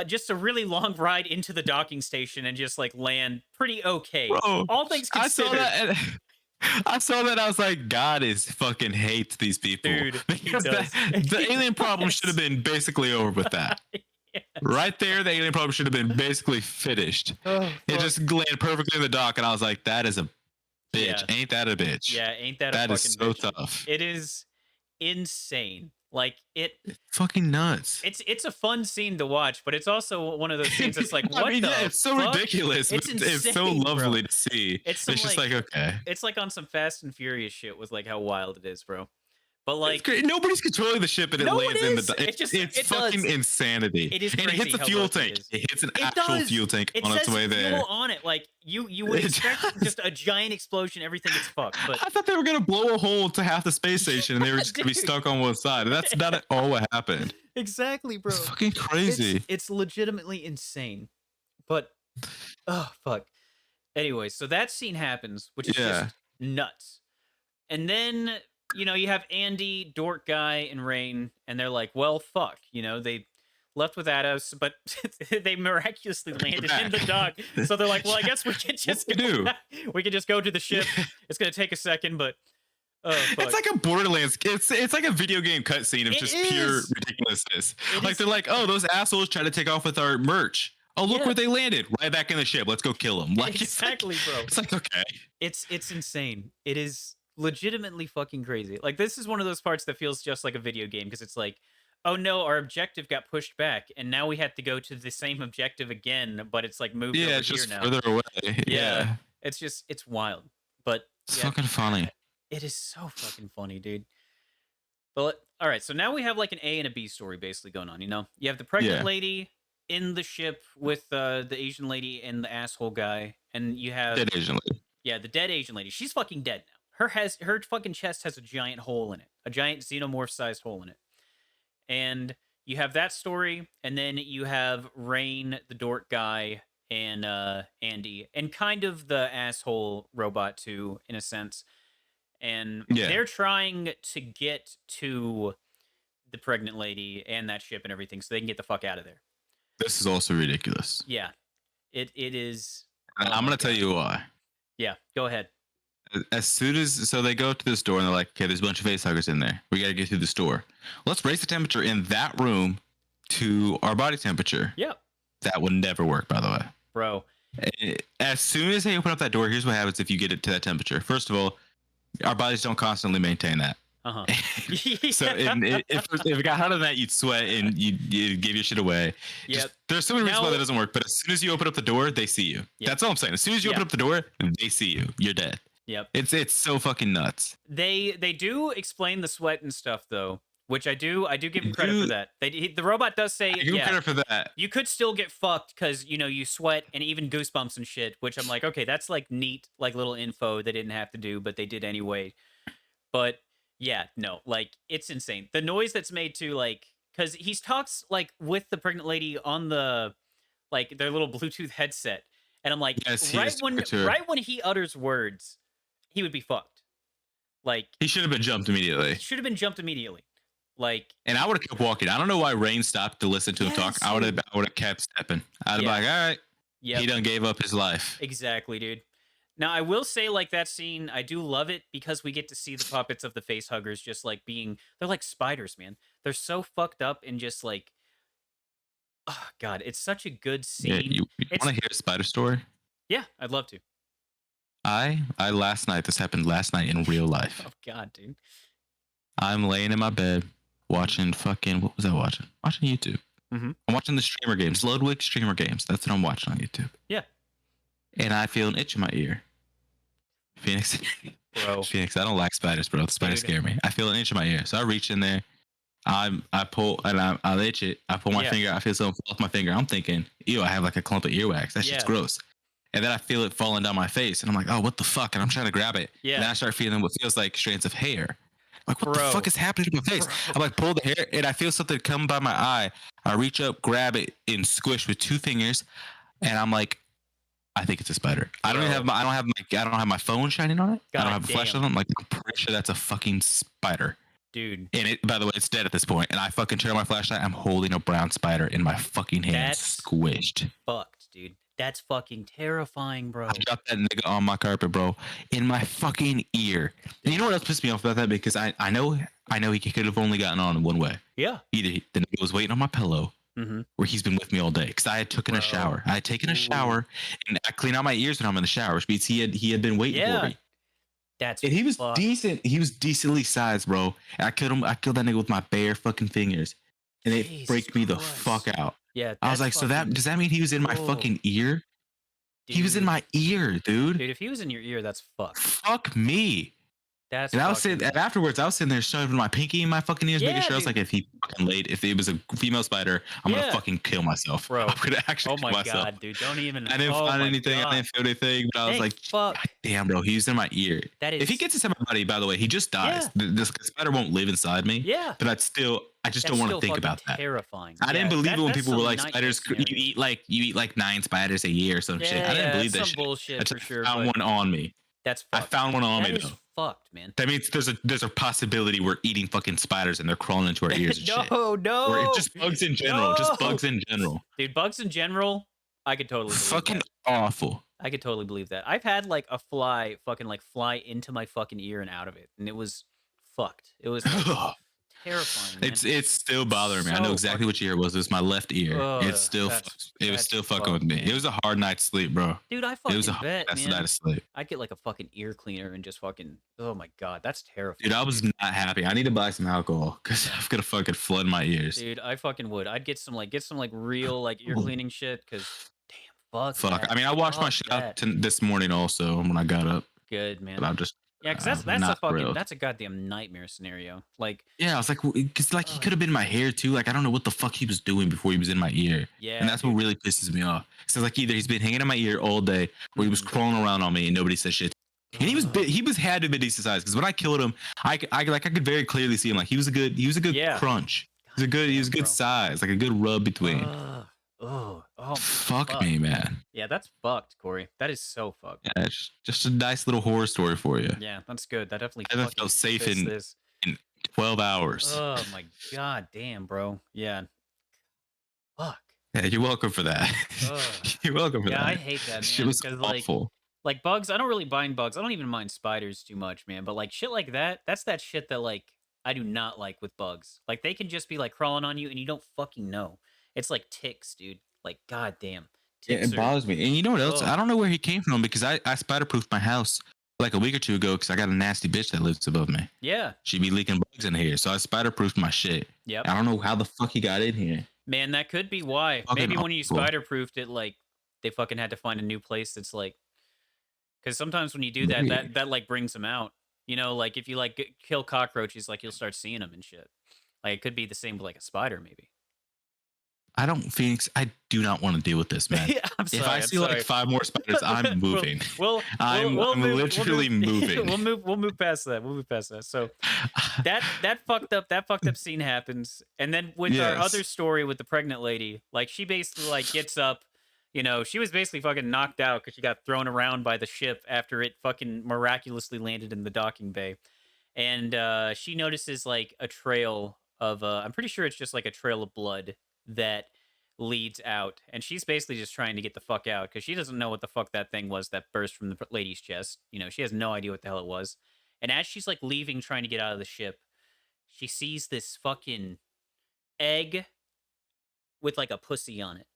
just a really long ride into the docking station and just like land pretty okay. Bro, All things I saw considered, that. I saw that. I was like, God is fucking hates these people. dude. He Because does. the He alien problem does. should have been basically over with that. Yes. Right there, the alien problem should have been basically finished. Oh, It fuck. just landed perfectly in the dock, and I was like, that is a bitch. Yeah. Ain't that a bitch? Yeah, ain't that a That fucking is so bitch? tough. It is insane. Like Fucking nuts. it's a fun scene to watch, but it's also one of those scenes that's like, what the yeah, it's so fuck? ridiculous. It's But it's so insane, bro. lovely to see. It's some, just like- like, okay. It's like on some Fast and Furious shit with like how wild it is, bro. But It's like great. Nobody's controlling the ship and it No, lands it in is. the. It just- it's it fucking does. insanity. It is and it hits crazy the how fuel lucky it tank. is. It hits an It actual does. fuel tank it on says its way there. fuel on it. Like you would It expect does. just a giant explosion, everything gets fucked. But I thought they were gonna blow a hole to half the space station and they were just gonna be Dude. stuck on one side. And that's not at all what happened. exactly, bro. It's fucking crazy. It's legitimately insane. But oh fuck. Anyway, so that scene happens, which is Yeah. just nuts. And then, you have Andy, Dork Guy, and Rain, and they're like, well, fuck. They left without us, but they miraculously landed in Back. the dock. So they're like, well, I guess we can What just do they go do? back. We can just go to the ship. It's gonna take a second, but oh It's fuck. like a Borderlands. It's like a video game cutscene of It just pure is. ridiculousness. It Like is. they're like, oh, those assholes try to take off with our merch. Oh, look Yeah. where they landed. Right back in the ship. Let's go kill them. Like Exactly, bro. It's like okay. It's insane. It is legitimately fucking crazy. Like this is one of those parts that feels just like a video game because it's like, oh no, our objective got pushed back and now we have to go to the same objective again, but it's like moved Yeah, over it's here just now. further away. Yeah. Yeah. It's wild. But It's yeah, fucking funny. it is so fucking funny, dude. But all right, so now we have like an A and a B story basically going on, you know? You have the pregnant Yeah. lady in the ship with the Asian lady and the asshole guy, and you have Dead Asian lady. yeah, the dead Asian lady. She's fucking dead now. Her fucking chest has a giant hole in it, a giant xenomorph sized hole in it. And you have that story, and then you have Rain, the dork guy, and Andy, and kind of the asshole robot too, in a sense. And Yeah. they're trying to get to the pregnant lady and that ship and everything, so they can get the fuck out of there. This is also ridiculous. Yeah, it is. And oh I'm my gonna tell God. you why. Yeah, go ahead. As soon as they go to this door and they're like, okay, there's a bunch of face huggers in there. We gotta get through this door. Let's raise the temperature in that room to our body temperature. Yeah, That would never work, by the way. bro. As soon as they open up that door, here's what happens if you get it to that temperature. First of all, our bodies don't constantly maintain that. Uh huh. So if it got hotter than that, you'd sweat and you'd give your shit away. Yep. There's so many reasons why Now- that doesn't work, but as soon as you open up the door, they see you. Yep. That's all I'm saying. As soon as you open Yeah. up the door, they see you. You're dead. Yep. It's so fucking nuts. They do explain the sweat and stuff though, which I do give him credit for Dude. that. The robot does say I give yeah, credit for that. you could still get fucked because you sweat and even goosebumps and shit. Which I'm like, okay, that's like neat, like little info they didn't have to do, but they did anyway. But yeah, no, like it's insane. The noise that's made too, like because he talks like with the pregnant lady on the like their little Bluetooth headset, and I'm like, Yes, he right is talking to her. right when he utters words, he would be fucked. Like He should have been jumped immediately. should have been jumped immediately. Like And I would have kept walking. I don't know why Rain stopped to listen to him talk. Yes, I would have dude. kept stepping. I'd have Yeah. been like, all right, yeah, he done gave up his life. exactly, dude. Now I will say, like that scene, I do love it because we get to see the puppets of the face huggers just like they're like spiders, man. They're so fucked up and just like, oh god, it's such a good scene. Yeah, you It's- want to hear a spider story? Yeah, I'd love to. I last night. This happened last night in real life. Oh god, dude. I'm laying in my bed watching fucking what was I watching? Watching YouTube. Mhm. I'm watching the streamer games, Ludwig streamer games. That's what I'm watching on YouTube. Yeah. And I feel an itch in my ear. Phoenix, Bro. Phoenix. I don't like spiders, bro. The spiders Dude. scare me. I feel an itch in my ear, so I reach in there. I pull and I itch it. I pull my Yeah. finger. I feel something fall off my finger. I'm thinking, ew, I have like a clump of earwax. That shit's Yeah. gross. And then I feel it falling down my face, and I'm like, oh, what the fuck? And I'm trying to grab it. Yeah. And then I start feeling what feels like strands of hair. Like, what Bro. the fuck is happening to my face? Bro. I'm like, pull the hair, and I feel something come by my eye. I reach up, grab it, and squish with 2 fingers, and I'm like, I think it's a spider. I don't Bro. have my phone shining on it. I God don't have a flashlight damn. on it. I'm like, I'm pretty sure that's a fucking spider. Dude. And it, by the way, it's dead at this point. And I fucking turn on my flashlight. I'm holding a brown spider in my fucking hand, That's- squished. Fucked, dude. That's fucking terrifying, bro. I dropped that nigga on my carpet, bro, in my fucking ear. And you know what else pissed me off about that? Because I know he could have only gotten on in one way. Yeah. Either the nigga was waiting on my pillow, Mm-hmm. or he's been with me all day. Because I had taken a Bro. shower. I had taken a Ooh. shower, and I clean out my ears when I'm in the shower, which means he had been waiting Yeah. for me. That's And he was fucked. decent. He was decently sized, bro. And I killed him. I killed that nigga with my bare fucking fingers, and it Jesus freaked me the Christ. fuck out. Yeah. I was that's like, so that fucking- does that mean he was in my Oh, fucking ear? He was in dude. my ear, dude. Dude, if he was in your ear, that's fucked. Fuck me. That's And I was fucking- sitting, and afterwards, I was sitting there shoving my pinky in my fucking ears, making Yeah, sure I was dude. like, if he fucking if it was a female spider, I'm Yeah. gonna fucking kill myself. Bro. I'm gonna actually Oh kill my myself. god, dude! Don't even. I didn't oh find my anything. God. I didn't feel anything, but I was Thank like, fuck. God damn, bro, he was in my ear. That is. If he gets inside my body, by the way, he just dies. This spider won't live inside me. Yeah. But I just That's don't want to still think fucking about that. Terrifying. I didn't Yeah, believe it when that's people were some like, nightmare spiders. scenario. You eat like 9 spiders a year or some shit. I didn't believe that some shit. bullshit Until for sure. I found but one on me. That's I fucked. found one on That me is though. fucked, man. That means there's a possibility we're eating fucking spiders and they're crawling into our ears and shit. No, Or no, just bugs in general. Just no, bugs in general. dude. Bugs in general, I could totally believe Fucking that. awful. I could totally believe that. I've had like a fly fucking like fly into my fucking ear and out of it, and it was fucked. It was like terrifying, man. It's still bothering me. I know So exactly fucking. which ear it was. It was my left ear. It's Ugh, still it was that's still fucking with fucked, me. man. It was a hard night's sleep, bro. Dude, I It was a fucking hard bet, night man. of sleep. I'd get like a fucking ear cleaner and just fucking. Oh my god, that's terrifying. Dude, I was not happy. I need to buy some alcohol because I'm gonna fucking flood my ears. Dude, I fucking would. I'd get some like real like ear cleaning shit because damn, fuck. Fuck. That. I mean, I washed my Fuck shit that. out this morning also when I got up, Good, man. but I'm just Yeah, because that's a not fucking thrilled. that's a goddamn nightmare scenario. Like, Yeah, I was like, because like he could have been in my hair too. Like I don't know what the fuck he was doing before he was in my ear. yeah, And that's dude. what really pisses me off. So like either he's been hanging in my ear all day, or he was Mhm. crawling around on me and nobody said shit. And he was Ugh. he was had to have been decent size because when I killed him, I could very clearly see him. Like he was a good Yeah. crunch. He was a Goddamn, good bro. size, like a good rub between. Oh, Fuck me, man. Yeah, that's fucked, Corey. That is so fucked. Yeah, it's just a nice little horror story for you. Yeah, that's good. That definitely I haven't fucking felt safe fits in this. 12 hours. Oh my god, damn, bro. Yeah. Fuck. Yeah, you're welcome for that. Ugh. You're welcome for Yeah, that. I hate that, Shit man. was Because awful. like bugs, I don't really mind bugs. I don't even mind spiders too much, man. But like shit like that, that's that shit that like I do not like with bugs. Like they can just be like crawling on you and you don't fucking know. It's like ticks, dude. Like goddamn. Yeah, Ticks it bothers me. And you know what else? Ugh. I don't know where he came from because I spider proofed my house like a week or two ago because I got a nasty bitch that lives above me. Yeah. She'd be leaking bugs in here. So I spider proofed my shit. Yep. I don't know how the fuck he got in here. Man, that could be why. Fucking Maybe when you awful. spider proofed it, like they fucking had to find a new place that's like because sometimes when you do that, Maybe. that like brings them out. You know, like if you like kill cockroaches, like you'll start seeing them and shit. Like it could be the same with like a spider, maybe. I don't, Phoenix. I do not want to deal with this, man. Yeah, I'm sorry. If I I'm see sorry. like 5 more spiders, I'm moving. I'm move- literally moving. We'll move past that. We'll move past that. So that fucked up scene happens, and then with our Yes. other story with the pregnant lady, like she basically like gets up. You know, she was basically fucking knocked out because she got thrown around by the ship after it fucking miraculously landed in the docking bay, and she notices like a trail of I'm pretty sure it's just like a trail of blood that leads out, and she's basically just trying to get the fuck out because she doesn't know what the fuck that thing was that burst from the lady's chest. You know, she has no idea what the hell it was. And as she's like leaving, trying to get out of the ship, she sees this fucking egg with like a pussy on it.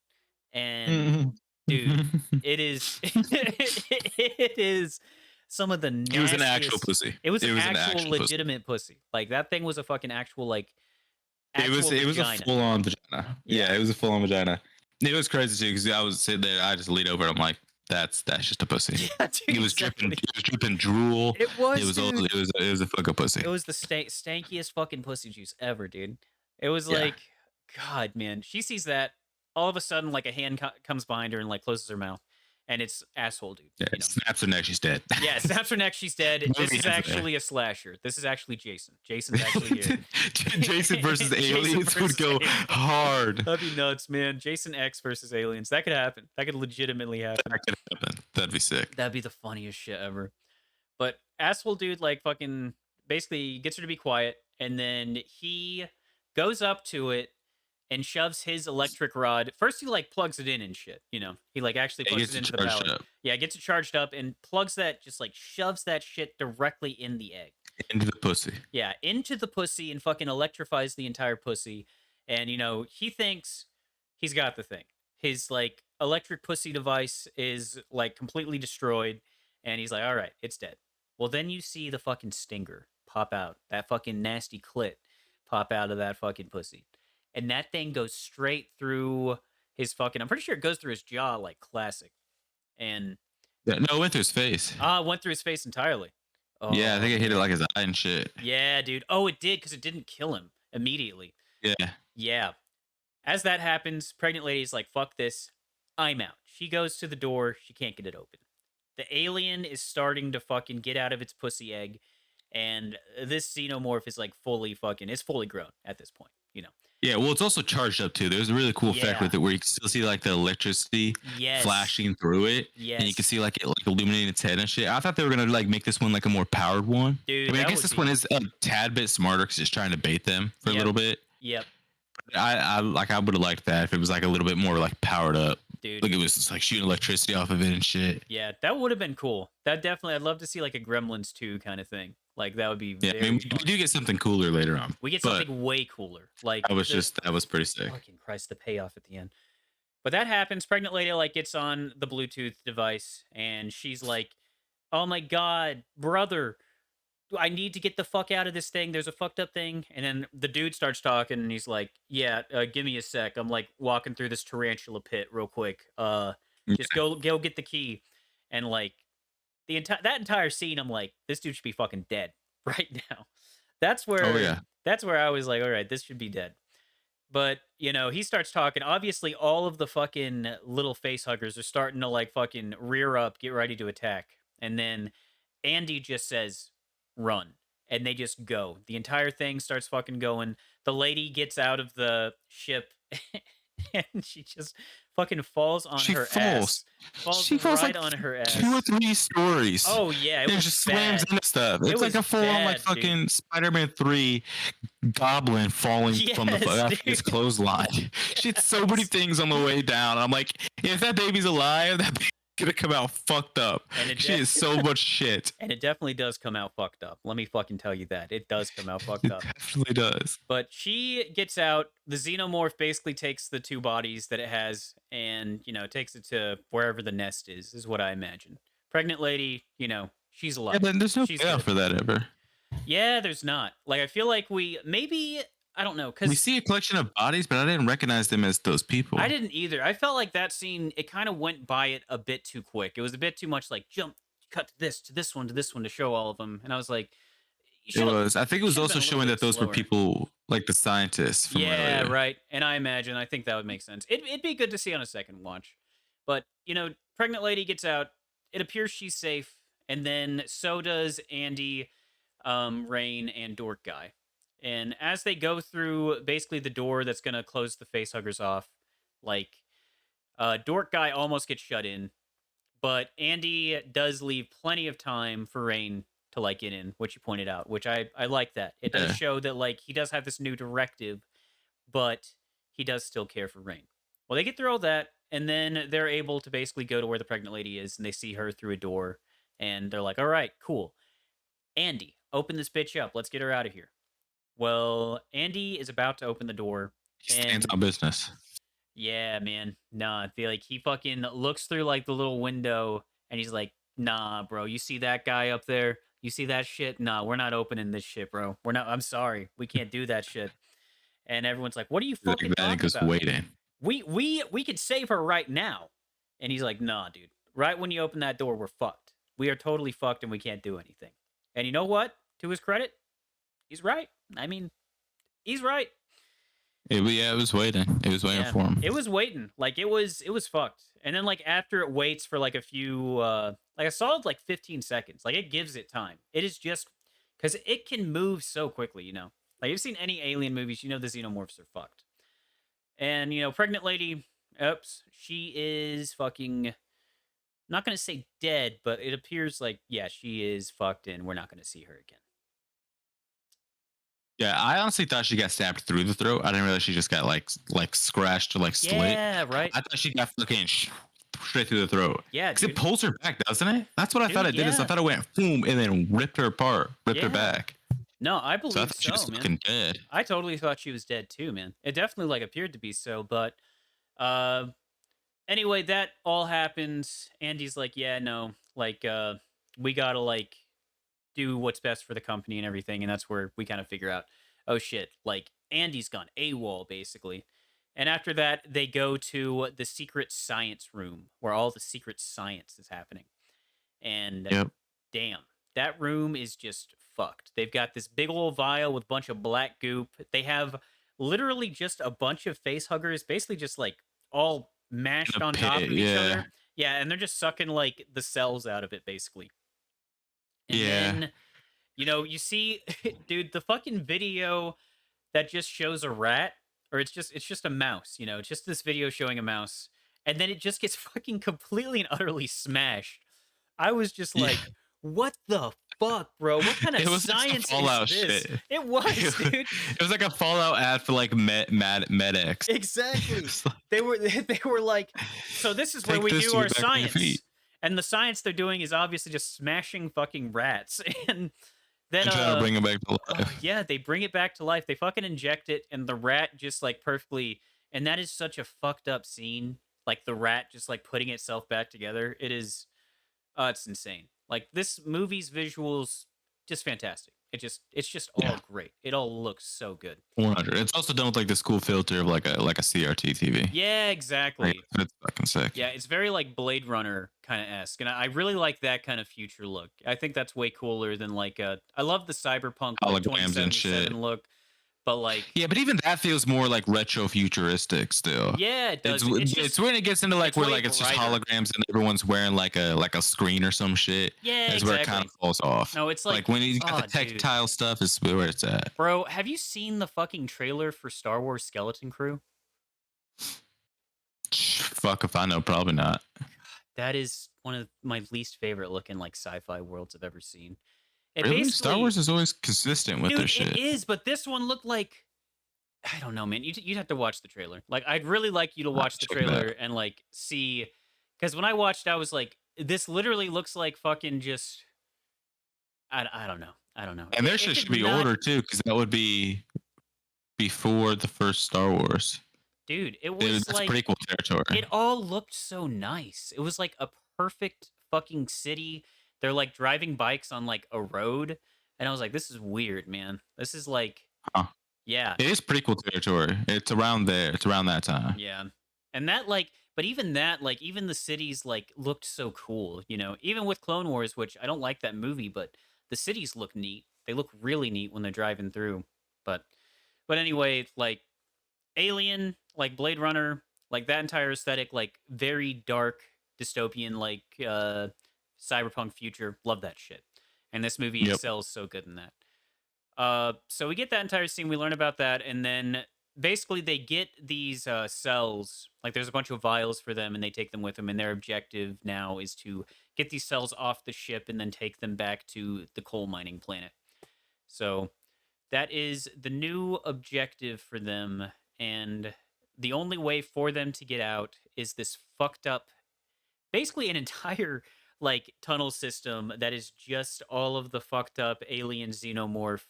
And dude, it is it is some of the nastiest. It was an actual pussy. It was an an actual pussy. legitimate pussy. Like that thing was a fucking actual like It was a vagina. full on vagina. Yeah. Yeah, it was a full on vagina. It was crazy too because I was sitting there. I just leaned over. And I'm like, that's just a pussy. Yeah, dude, It was dripping. exactly. It was dripping drool. It was, It was. dude. It was a fucking pussy. It was the stankiest fucking pussy juice ever, dude. It was Yeah. like, God, man. She sees that. All of a sudden, like a hand comes behind her and like closes her mouth, and it's asshole, dude. Yeah, You know? snaps her neck. She's dead. Yeah, snaps her neck. She's dead. This Movie is has it. actually a slasher. This is actually Jason. Jason's actually here. Jason versus Jason aliens would versus go aliens. hard. That'd be nuts, man. Jason X versus aliens. That could happen. That could legitimately happen. That could happen. That'd be sick. That'd be the funniest shit ever. But asshole dude, like fucking basically gets her to be quiet, and then he goes up to it and shoves his electric rod. First, he like plugs it in and shit. You know, he like actually It plugs gets it into the charged power. up Yeah, gets it charged up and plugs that, just like shoves that shit directly in the egg. into the pussy. Yeah, into the pussy and fucking electrifies the entire pussy. And you know, he thinks he's got the thing. His like electric pussy device is like completely destroyed, and he's like, "All right, it's dead." Well, then you see the fucking stinger pop out, that fucking nasty clit pop out of that fucking pussy, and that thing goes straight through his fucking. I'm pretty sure it goes through his jaw like classic, and Yeah, no, it went through his face. it went through his face entirely. Yeah, I think it hit it man. like his eye and shit. Yeah, dude. Oh, it did because it didn't kill him immediately. Yeah. Yeah. As that happens, pregnant lady's like, fuck this. I'm out. She goes to the door. She can't get it open. The alien is starting to fucking get out of its pussy egg. And this xenomorph is like fully grown at this point, you know. Yeah, well, it's also charged up too. There's a really cool effect Yeah. with it where you can still see like the electricity Yes. flashing through it, and you can Yes. see like it like illuminating its head and shit. I thought they were gonna like make this one like a more powered one. I Dude, mean, I that guess would this one be. is a tad bit smarter because it's trying to bait them for a Yep. little bit. Yep. I like I would have liked that if it was like a little bit more like powered up. Dude. Like it was just like shooting electricity off of it and shit. Yeah, that would have been cool. That definitely, I'd love to see like a Gremlins 2 kind of thing. Like that would be Yeah, I mean, very we fun. do get something cooler later on, We get but something way cooler. Like the that was pretty sick. fucking Christ, the payoff at the end. But that happens. Pregnant lady like gets on the Bluetooth device and she's like, "Oh my god, brother, I need to get the fuck out of this thing. There's a fucked up thing." And then the dude starts talking and he's like, "Yeah, give me a sec. I'm like walking through this tarantula pit real quick. Just Yeah. go get the key." And like that entire scene, I'm like, this dude should be fucking dead right now. That's Oh where yeah. that's where I was like, all right, this should be dead. But he starts talking. Obviously, all of the fucking little face huggers are starting to like fucking rear up, get ready to attack. And then Andy just says, "Run." And they just go. The entire thing starts fucking going. The lady gets out of the ship and she just fucking falls on She her falls. ass. Falls She falls right like on her 2 or ass. 3 stories. Oh yeah, it And was just slams bad. into stuff. It It's like was a full on like bad, dude. fucking Spider-Man 3 goblin falling from the Yes, his dude. clothesline. She had so many Yes. things on the way down. I'm like, if that baby's alive, that baby's gonna come out fucked up. And it She is so much shit. and it definitely does come out fucked up. Let me fucking tell you that. It does come out fucked It up. definitely does. But she gets out. The xenomorph basically takes the two bodies that it has and, takes it to wherever the nest is what I imagine. Pregnant lady, she's Yeah, alive. but there's no She's payoff good. for that ever. Yeah, there's not. Like, I feel like I don't know, We because see a collection of bodies, but I didn't recognize them as those I people. didn't either. I felt like that scene, it kind of went by it a bit too quick. It was a bit too much like jump, cut to this one, to this one to show all of them. And I was like, you It should have was. I think it was should have been also a little showing bit that those were slower. people like the scientists from Yeah, earlier. right. And I think that would make sense. It'd be good to see on a second watch. But, pregnant lady gets out. It appears she's safe. And then so does Andy, Rain, and Dork Guy. And as they go through basically the door that's going to close the facehuggers off, like, Dork Guy almost gets shut in. But Andy does leave plenty of time for Rain to like get in, which you pointed out, which I like that. It does Yeah. show that like he does have this new directive, but he does still care for Rain. Well, they get through all that, and then they're able to basically go to where the pregnant lady is, and they see her through a door, and they're like, "All right, cool, Andy, open this bitch up. Let's get her out of here." Well, Andy is about to open the door, He stands and on business. yeah, man. Nah, he fucking looks through like the little window and he's like, "Nah, bro, you see that guy up there? You see that shit? Nah, we're not opening this shit, bro. We're not. I'm sorry. We can't do that shit." And everyone's like, "What are you Like fucking that talking goes about? waiting. We could save her right now." And he's like, "Nah, dude. Right when you open that door, we're fucked. We are totally fucked and we can't do anything." And you know what? To his credit, he's right. I mean, he's right. Yeah, it was waiting. It was waiting Yeah, for him. it was waiting. Like it was fucked. And then like after it waits for like a few like a solid like 15 seconds. Like it gives it time. It is just cuz it can move so quickly. Like you've seen any alien movies, the xenomorphs are fucked. And pregnant lady, oops, she is fucking not going to say dead, but it appears like yeah, she is fucked and we're not going to see her again. Yeah, I honestly thought she got stabbed through the throat. I didn't realize she just got like scratched or like slit. Yeah, right. I thought she got fucking straight through the throat Yeah, because it dude. pulls her back, doesn't it? That's what I thought Dude, it did. Is I yeah. thought it went boom and then ripped her apart, ripped her Yeah. back. No, I So I believe thought she was so, man. fucking dead. I totally thought she was dead too, man. It definitely like appeared to be so, but uh anyway, that all happens. Andy's like, "Yeah, no. Like we got to like do what's best for the company and everything." And that's where we kind of figure out, "Oh shit, like Andy's gone AWOL basically." And after that, they go to the secret science room where all the secret science is happening. And Yep. damn, that room is just fucked. They've got this big old vial with a bunch of black goop. They have literally just a bunch of face huggers, basically just like all mashed In a on top pit. of each Yeah. other. Yeah, and they're just sucking like the cells out of it, basically. And Yeah. then, you see, dude, the fucking video that just shows a rat or it's just a mouse, you know, it's just this video showing a mouse, and then it just gets fucking completely and utterly smashed. I was just Yeah. like, "What the fuck, bro? What kind of It was like some science is Fallout this?" shit. It was, dude. It was like a Fallout ad for like MedX. Exactly. It's like, They were like, "So this is where take we this do to our get back on your feet science." And the science they're doing is obviously just smashing fucking rats. And then and try to bring it back to oh life. yeah, they bring it back to life. They fucking inject it, and the rat just like perfectly. And that is such a fucked up scene. Like the rat just like putting itself back together. It is, it's insane. Like this movie's visuals, just fantastic. It's just Yeah, all great. It all looks so good. 100. It's also done with like this cool filter of like a CRT TV. Yeah, Like, exactly. it's fucking sick. Yeah, it's very like Blade Runner kind of esque, and I really like that kind of future look. I think that's way cooler than like I love the cyberpunk like Holograms and shit. 2077 look, but like Yeah, but even that feels more like retro futuristic still. yeah, it It's does. It's it's just when it gets into like it's where way like it's just brighter. holograms and everyone's wearing like a screen or some shit. Yeah, Is where it kind of exactly. falls off. No, it's Like like when you got the oh, dude, tactile stuff is where it's at. bro, have you seen the fucking trailer for Star Wars Skeleton Crew? Fuck if I know, probably not. That is one of my least favorite looking like sci-fi worlds I've ever seen. It Really? Star basically, Wars is always consistent with their dude, it shit. is, but this one looked like I don't know, man. You'd have to watch the trailer. Like, I'd really like you to I'll watch the check it trailer out. and like see, because when I watched, I was like, this literally looks like fucking just. I don't know. I don't know. And their It shit did should be not, ordered too, because that would be before the first Star Wars. dude. It Dude, was that's like prequel territory. it all looked so nice. It was like a perfect fucking city. They're like driving bikes on like a road, and I was like, this is weird, man. This is like, Huh. yeah. It is prequel territory. It's around there. It's around that time. Yeah. And that like but even that like even the cities like looked so cool, you know. Even with Clone Wars, which I don't like that movie, but the cities look neat. They look really neat when they're driving through. But anyway, like Alien, like Blade Runner, like that entire aesthetic, like very dark dystopian like cyberpunk future. Love that shit. And this movie Yep. excels so good in that. So we get that entire scene, we learn about that, and then basically they get these cells. Like there's a bunch of vials for them, and they take them with them. And their objective now is to get these cells off the ship and then take them back to the coal mining planet. So that is the new objective for them, and the only way for them to get out is this fucked up, basically an entire like tunnel system that is just all of the fucked up alien xenomorph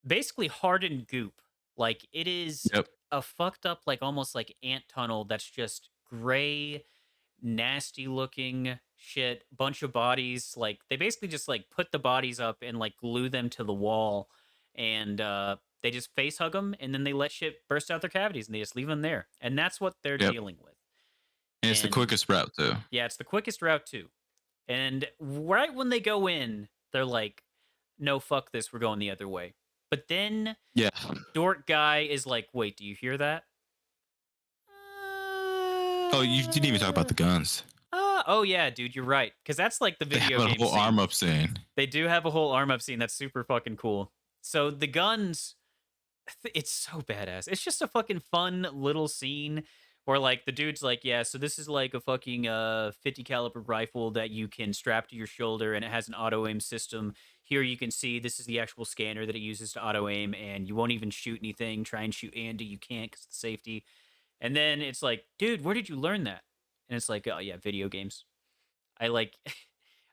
basically hardened goop. Like it is Yep. a fucked up like almost like ant tunnel that's just gray, nasty looking shit, bunch of bodies. Like they basically just like put the bodies up and like glue them to the wall, and they just face hug them, and then they let shit burst out their cavities and they just leave them there. And that's what they're Yep. dealing with. And it's the And quickest route too. yeah, it's the quickest route too. And right when they go in, they're like, "No, fuck this. We're going the other way." But then Yeah. Dork guy is like, "Wait, do you hear that?" Oh, you didn't even talk about the guns. Oh yeah, dude, you're right. Because that's like the They have video a game whole scene. arm up scene. They do have a whole arm up scene that's super fucking cool. So the guns, it's so badass. It's just a fucking fun little scene where like the dude's like, yeah, so this is like a fucking 50 caliber rifle that you can strap to your shoulder, and it has an auto aim system. Here you can see this is the actual scanner that it uses to auto aim, and you won't even shoot anything. Try and shoot Andy, you can't because of the safety. And then it's like, dude, where did you learn that? And it's like, oh yeah, video games. I like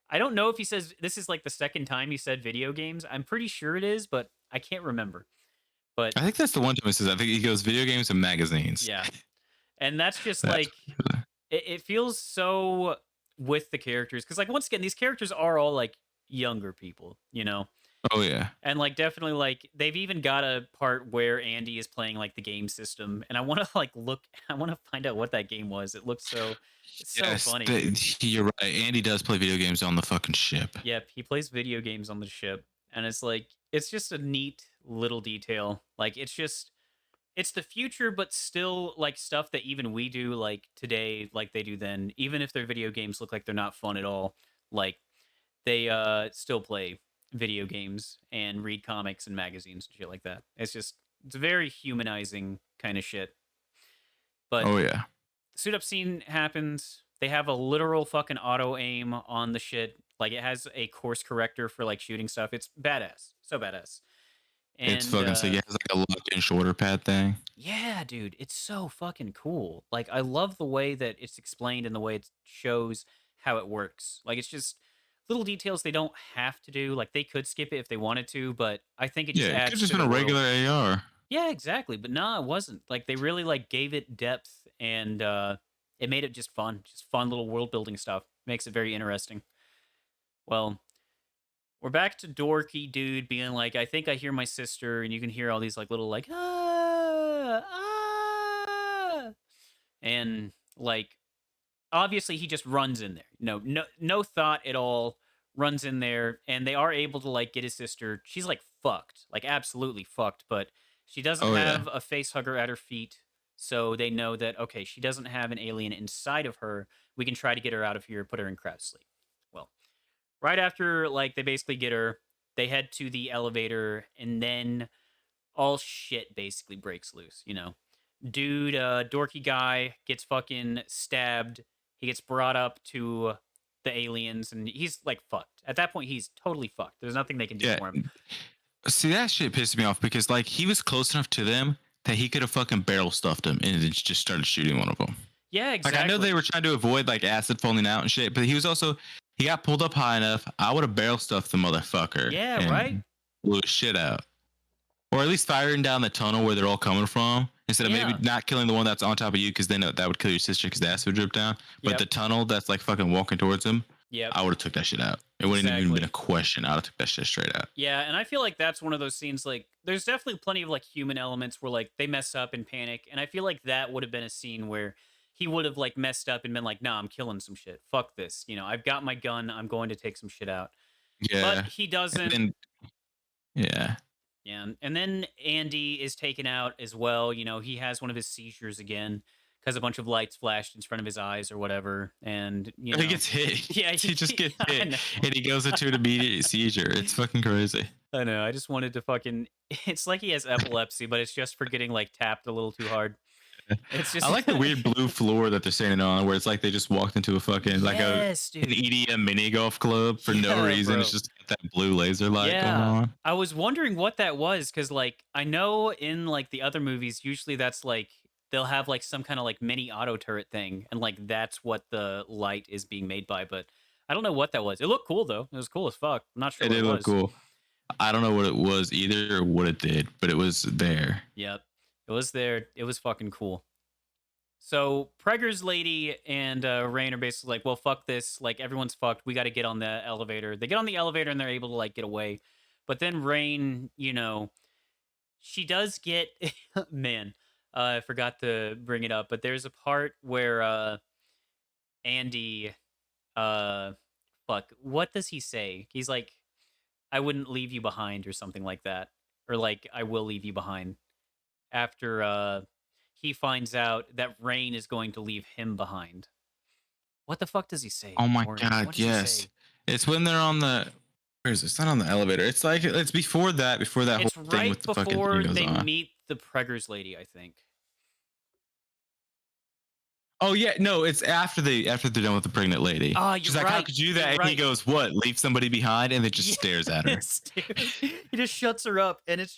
I don't know if he says this is like the second time he said video games. I'm pretty sure it is, but I can't remember. But I think that's the one time he says. I think he goes video games and magazines. yeah. And that's just That's like it feels so with the characters because like once again these characters are all like younger people, you know. oh yeah. And like definitely like they've even got a part where Andy is playing like the game system, and I want to like look I want to find out what that game was. It looks so it's so Yes, funny. you're right. Andy does play video games on the fucking ship. Yep, he plays video games on the ship, and it's like it's just a neat little detail. Like it's the future, but still like stuff that even we do like today, like they do then. Even if their video games look like they're not fun at all, like they still play video games and read comics and magazines and shit like that. It's just It's very humanizing kind of shit. But Oh yeah. the suit up scene happens. They have a literal fucking auto aim on the shit. Like it has a course corrector for like shooting stuff. It's badass. So badass. It's And fucking sick. It has like a lock and shoulder pad thing. yeah, dude, it's so fucking cool. Like I love the way that it's explained and the way it shows how it works. Like it's just little details they don't have to do. Like they could skip it if they wanted to, but I think it Yeah, just it could adds just to been the a world. regular AR. Yeah, exactly. But nah, it wasn't. Like they really like gave it depth and it made it just fun. Just fun little world building stuff. Makes it very interesting. Well, we're back to dorky dude being like, I think I hear my sister, and you can hear all these like little like ah, and like obviously he just runs in there. No thought at all. Runs in there, and they are able to like get his sister. She's like fucked, like absolutely fucked, but she doesn't Oh yeah. have a face hugger at her feet, so they know that okay, she doesn't have an alien inside of her. We can try to get her out of here, put her in crab sleep. Well, right after like they basically get her, they head to the elevator, and then all shit basically breaks loose. Dude, dorky guy gets fucking stabbed. He gets brought up to the aliens, and he's like fucked. At that point, he's totally fucked. There's nothing they can do Yeah. for him. See, that shit pissed me off because like he was close enough to them that he could have fucking barrel stuffed him and then just started shooting one of them. Yeah, Like I know they exactly. were trying to avoid like acid falling out and shit, but he got pulled up high enough. I would have barrel stuffed the motherfucker Yeah, right. and blew his shit out. Or at least firing down the tunnel where they're all coming from instead of maybe Yeah. not killing the one that's on top of you because then that would kill your sister because the acid would drip down. But the Yep. tunnel that's like fucking walking towards him, Yep. I would have took that shit out. It wouldn't even been a Exactly. question. I would have took that shit straight out. Yeah, and I feel like that's one of those scenes. Like, there's definitely plenty of like human elements where like they mess up and panic, and I feel like that would have been a scene where he would have like messed up and been like, "Nah, I'm killing some shit. Fuck this. I've got my gun. I'm going to take some shit out." But Yeah. he And doesn't. then yeah. Yeah, and then Andy is taken out as well. He has one of his seizures again because a bunch of lights flashed in front of his eyes or whatever, and He gets hit. yeah, He just gets I hit know. and he goes into an immediate seizure. It's fucking crazy. I know. I just wanted to fucking. It's like he has epilepsy, but it's just for getting like tapped a little too hard. It's I just. like the weird blue floor that they're standing on, where it's like they just walked into a fucking like Yes, an dude. EDM mini golf club for no Yeah, reason. It's bro. just got that blue laser light going Yeah. on. I was wondering what that was because, like, I know in like the other movies, usually that's like they'll have like some kind of like mini auto turret thing, and like that's what the light is being made by. But I don't know what that was. It looked cool though. It was cool as fuck. I'm not sure It what did it look was. cool. I don't know what it was either or what it did, but it was there. Yep. It was there. It was fucking cool. So Preger's lady and Rain are basically like, well, fuck this. Like everyone's fucked. We got to get on the elevator. They get on the elevator and they're able to like get away. But then Rain, she does get man. I forgot to bring it up, but there's a part where Andy, uh, fuck, what does he say? He's like, "I wouldn't leave you behind" or something like that, or like, "I will leave you behind." After he finds out that Rain is going to leave him behind. What the fuck does he say, Oh my Tori? god, What does he yes. say? It's when they're on the where is it? It's not on the elevator. It's like it's before that whole It's thing right with the fucking thing before goes they on. meet the Preggers lady, I think. Oh yeah, no, it's after they're done with the pregnant lady. Oh, She's you're like, "How right. could you do You're that?" And he right. goes, "What? Leave somebody behind?" And then just stares at her. Yes, dude. He just shuts her up, and it's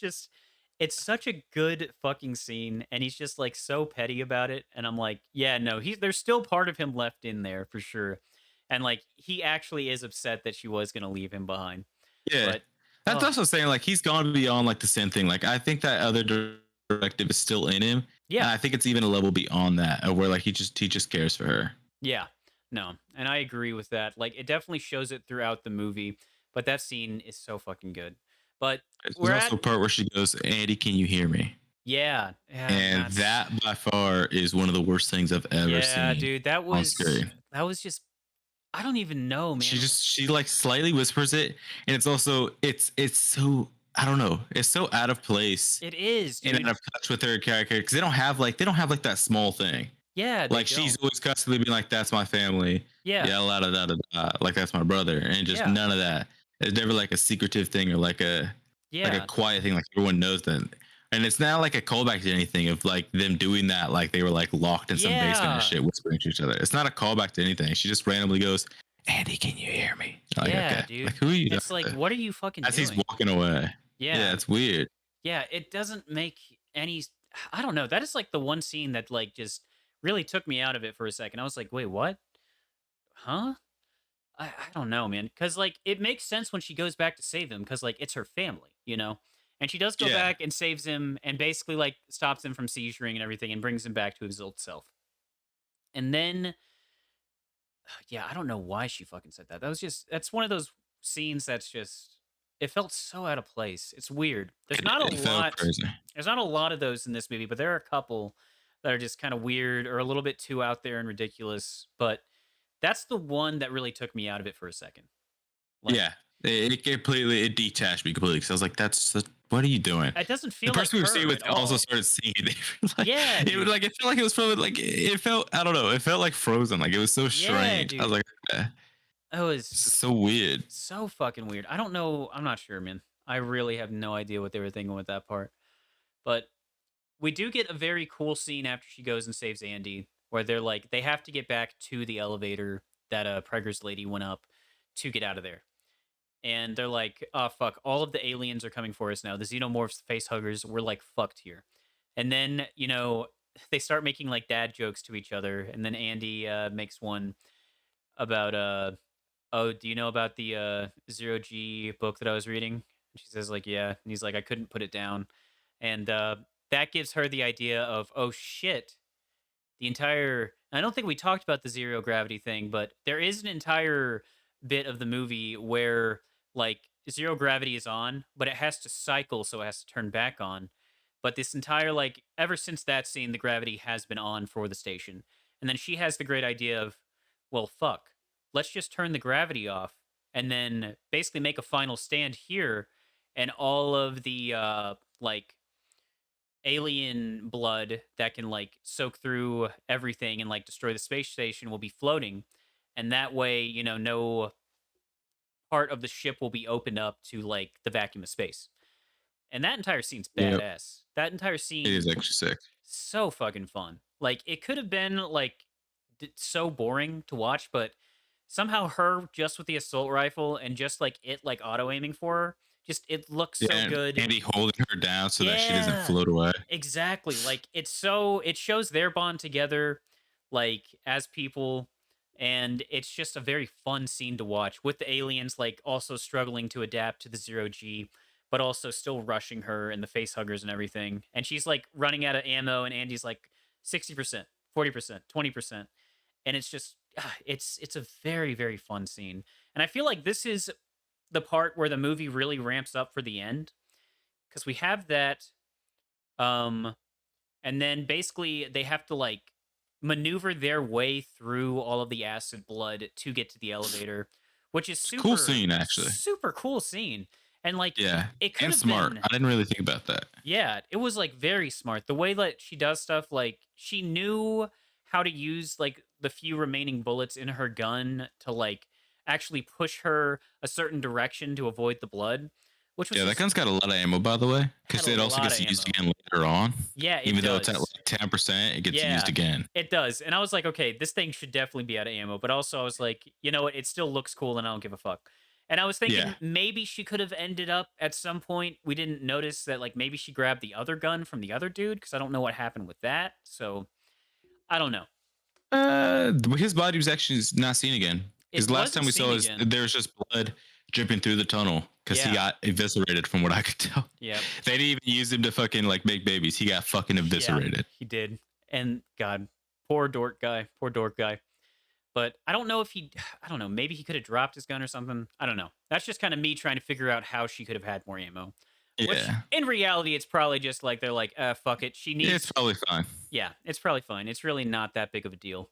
such a good fucking scene, and he's just like so petty about it. And I'm like, yeah, no, there's still part of him left in there for sure. And like, he actually is upset that she was gonna leave him behind. Yeah, But, that's oh, also saying like he's gone beyond like the sin thing. Like I think that other directive is still in him, and yeah, I think it's even a level beyond that, of where like he just cares for her. yeah, no, and I agree with that. Like, it definitely shows it throughout the movie. But that scene is so fucking good. But There's we're also at, a part where she goes, "Andy, can you hear me?" yeah, yeah, And that's that by far is one of the worst things I've ever yeah, seen dude. on screen. That was just I don't even know, man. She like slightly whispers it, and it's so I don't know, it's so out of place It is, and dude. out of touch with her character because they don't have like that small thing. Yeah, they Like she's don't. always constantly being like, "That's my family," Yeah, yeah, la da da da da, like that's my brother, and just yeah, none of that. It's never like a secretive thing or like a yeah, quiet thing. Like everyone knows that. And it's not like a callback to anything of like them doing that, like they were like locked in some basement and Yeah. shit, whispering to each other. It's not a callback to anything. She just randomly goes, "Andy, can you hear me?" Like, Yeah, okay, like dude. who are you It's talking like, to? what are you fucking As he's doing? walking away. Yeah, Yeah. it's weird. Yeah, it doesn't make any I don't know. That is like the one scene that like just really took me out of it for a second. I was like, "Wait, what? Huh?" I don't know, man. Cuz like it makes sense when she goes back to save him cuz like it's her family, you know. And she does go Yeah, back and saves him and basically like stops him from seizuring and everything and brings him back to his old self. And then yeah, I don't know why she fucking said that. That was just that's one of those scenes that's just it felt so out of place. It's weird. it felt crazy. There's not a lot of those in this movie, but there are a couple that are just kind of weird or a little bit too out there and ridiculous. But that's the one that really took me out of it for a second. Like Yeah, it completely it detached me completely because I was like, what are you doing?" it doesn't The feel like person we were seeing her with at also all. started singing. They were like, Yeah, it was dude. like it felt like it was from like it felt I don't know. It felt like Frozen. Like it was so Yeah, strange. I was dude. like, It was this is so weird. so fucking weird. I don't know. I'm not sure, man. I really have no idea what they were thinking with that part. But we do get a very cool scene after she goes and saves Andy, where they're like they have to get back to the elevator that Preggers lady went up to get out of there. And they're like, "Oh fuck! All of the aliens are coming for us now. The xenomorphs, the face huggers, we're like fucked here." And then they start making like dad jokes to each other, and then Andy makes one about oh, do you know about the zero G book that I was reading? And she says like, yeah, and he's like, I couldn't put it down, and that gives her the idea of oh shit, the entire I don't think we talked about the zero gravity thing, but there is an entire bit of the movie where like zero gravity is on, but it has to cycle so it has to turn back on. But this entire like ever since that scene, the gravity has been on for the station. And then she has the great idea of, well, fuck, let's just turn the gravity off and then basically make a final stand here and all of the like alien blood that can like soak through everything and like destroy the space station will be floating, and that way no part of the ship will be opened up to like the vacuum of space. And that entire scene's Yep, badass. That entire it is scene, actually sick. so fucking fun. Like it could have been like so boring to watch, but somehow her just with the assault rifle and just like it like auto aiming for her, just it looks Yeah, so and good. Andy holding her down so that she doesn't Yeah, float away. exactly. Like it's so it shows their bond together, like as people, and it's just a very fun scene to watch with the aliens like also struggling to adapt to the zero G, but also still rushing her and the face huggers and everything. And she's like running out of ammo, and Andy's like 60%, 40%, 20%, and it's just it's a very very fun scene. And I feel like this is the part where the movie really ramps up for the end because we have that um, and then basically they have to like maneuver their way through all of the acid blood to get to the elevator, which is It's a cool super, scene, actually. super cool scene. And like Yeah, it could and have smart. been, I didn't really think about that. yeah, it was like very smart. The way that she does stuff, like she knew how to use like the few remaining bullets in her gun to like actually push her a certain direction to avoid the blood, which was Yeah, that just gun's got a lot of ammo, by the way, had because a it also lot of gets used ammo. again later on. Yeah, it Even though it's at does. like 10%, it gets used Yeah, again. it does. And I was like, okay, this thing should definitely be out of ammo. But also, I was like, you know what? It still looks cool, and I don't give a fuck. And I was Yeah. thinking maybe she could have ended up at some point. We didn't notice that, like, maybe she grabbed the other gun from the other dude because I don't know what happened with that. So I don't know. His body was actually not seen again. Because It last time wasn't we seen saw his, again. there was just blood dripping through the tunnel because he Yeah. got eviscerated, from what I could tell. Yep. They didn't even use him to fucking like make babies. He got fucking Yeah. eviscerated. He did. And God, poor dork guy. Poor dork guy. But I don't know if he, I don't know, maybe he could have dropped his gun or something. I don't know. That's just kind of me trying to figure out how she could have had more ammo. Which Yeah. in reality, it's probably just like they're like, fuck it. She Yeah, it's needs, probably fine. yeah, it's probably fine. It's really not that big of a deal.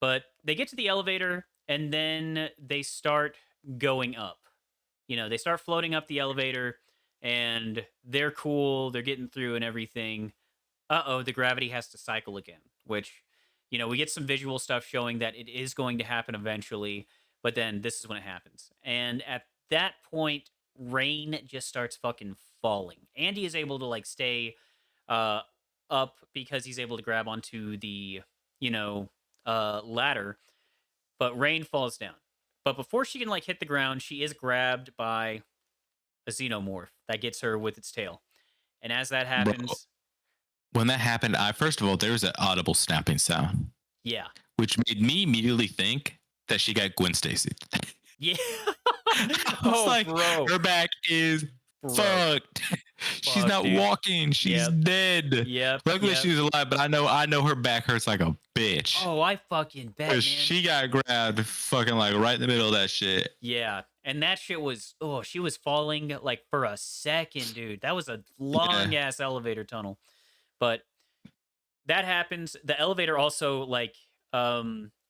But they get to the elevator and then they start going up. They start floating up the elevator and they're cool. They're getting through and everything. Uh-oh, the gravity has to cycle again, which we get some visual stuff showing that it is going to happen eventually, but then this is when it happens. And at that point, rain just starts fucking falling. Andy is able to like stay uh up because he's able to grab onto the, you know, ladder, but Rain falls down. But before she can like hit the ground, she is grabbed by a xenomorph that gets her with its tail. And as that Bro, happens, when that happened, I first of all there was an audible snapping sound, yeah. which made me immediately think that she got Gwen Stacy. Yeah. I was Oh, like, bro. her back is Bro. fucked. She's Fuck, not dude. walking. She's Yep. dead. Yep. Luckily, Yep. she's alive, but I know her back hurts like a bitch. Oh, I fucking bet, Cause man. she got grabbed fucking like right in the middle of that shit. Yeah. And that shit was, oh, she was falling like for a second, dude. That was a Yeah. long ass elevator tunnel. But that happens. The elevator also like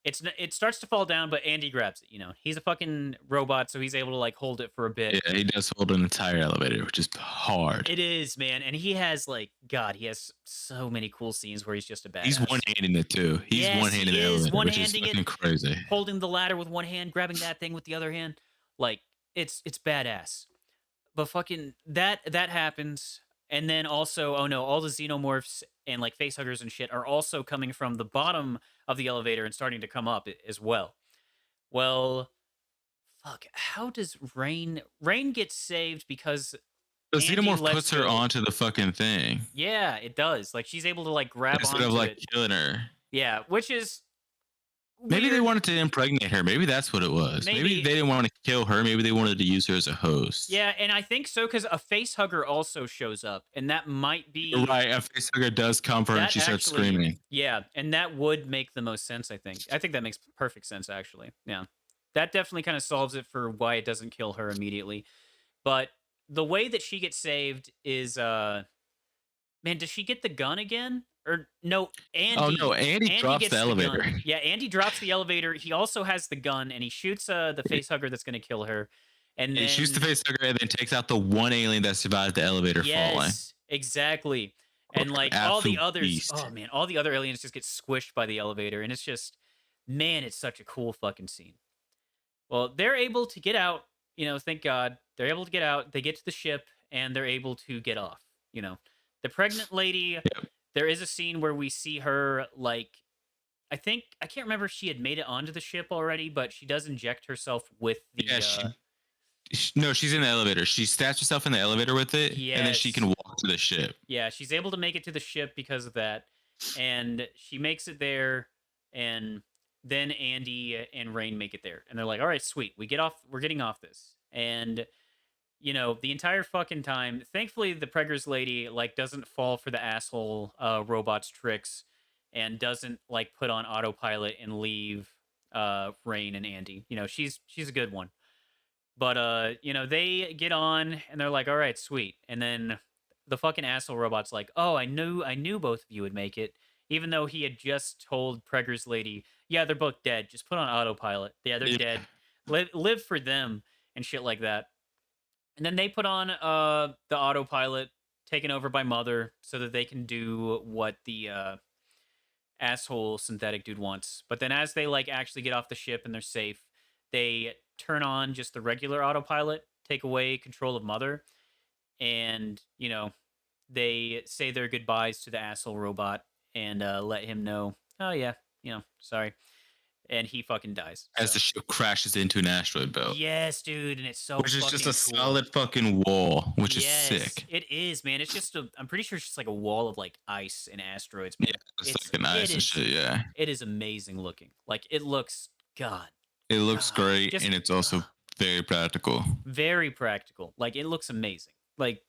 it starts to fall down, but Andy grabs it, you know. He's a fucking robot, so he's able to like hold it for a bit. Yeah, he does hold an entire elevator, which is hard. It is, man. And he has like God, he has so many cool scenes where he's just a He's badass. one handing it too. He's Yes, one handing he the is elevator, which is one-handing it, fucking crazy. holding the ladder with one hand, grabbing that thing with the other hand. Like it's badass. But fucking that happens, and then also, oh no, all the xenomorphs and like facehuggers and shit are also coming from the bottom of the elevator and starting to come up as well. Well, fuck, how does Rain get saved because The Andy xenomorph lets puts her go? onto the fucking thing Yeah, it does. Like she's able to like grab instead of onto like it. killing her. Yeah, which is Maybe they weird. wanted to impregnate her. Maybe that's what it was. Maybe Maybe. they didn't want to kill her. Maybe they wanted to use her as a host. Yeah, and I think so because a face hugger also shows up, and that might You're be right. A facehugger does come for her and that she starts actually. screaming. Yeah, and that would make the most sense. I think that makes perfect sense. Actually, yeah, that definitely kind of solves it for why it doesn't kill her immediately. But the way that she gets saved is, man, does she get the gun again? Or no, Oh no, Andy. Andy Andy drops the gets the elevator. gun. Yeah, Andy drops the elevator. He also has the gun, and he shoots the face hugger that's going to kill her. And He shoots the then facehugger and then takes out the one alien that survived the elevator falling. yes, exactly. And An like all the absolute others, beast. oh man, all the other aliens just get squished by the elevator, and it's just, man, it's such a cool fucking scene. Well, they're able to get out. You know, thank God they're able to get out. They get to the ship and they're able to get off. You know, the pregnant lady. Yep. There is a scene where we see her like I can't remember if she had made it onto the ship already, but she does inject herself with the Yeah, no, she's in the elevator. She stabs herself in the elevator with it, and then she yes. can walk to the ship. Yeah, she's able to make it to the ship because of that. And she makes it there, and then Andy and Rain make it there. And they're like, all right, sweet. We're getting off this. And you know, the entire fucking time, thankfully the Preggers lady like doesn't fall for the asshole robot's tricks and doesn't like put on autopilot and leave Rain and Andy. You know, she's a good one. But you know, they get on and they're like, "All right, sweet." And then the fucking asshole robot's like, "Oh, I knew both of you would make it." Even though he had just told Preggers lady, "Yeah, they're both dead. Just put on autopilot. Yeah, they're Yeah. dead. Live for them." And shit like that. And then they put on the autopilot taken over by Mother so that they can do what the asshole synthetic dude wants. But then as they like actually get off the ship and they're safe, they turn on just the regular autopilot, take away control of Mother, and you know, they say their goodbyes to the asshole robot and let him know, oh yeah, you know, sorry. And he fucking dies. As So the ship crashes into an asteroid belt, yes, dude, and it's so which is just fucking a cool. solid fucking wall, which is Yes, sick. it is, man. It's just I'm pretty sure it's just like a wall of like ice and asteroids, man. Yeah, it's like an It ice and is shit. Yeah, it is amazing looking. Like it looks God, it looks great, just and it's also very practical. very practical. Like it looks amazing. Like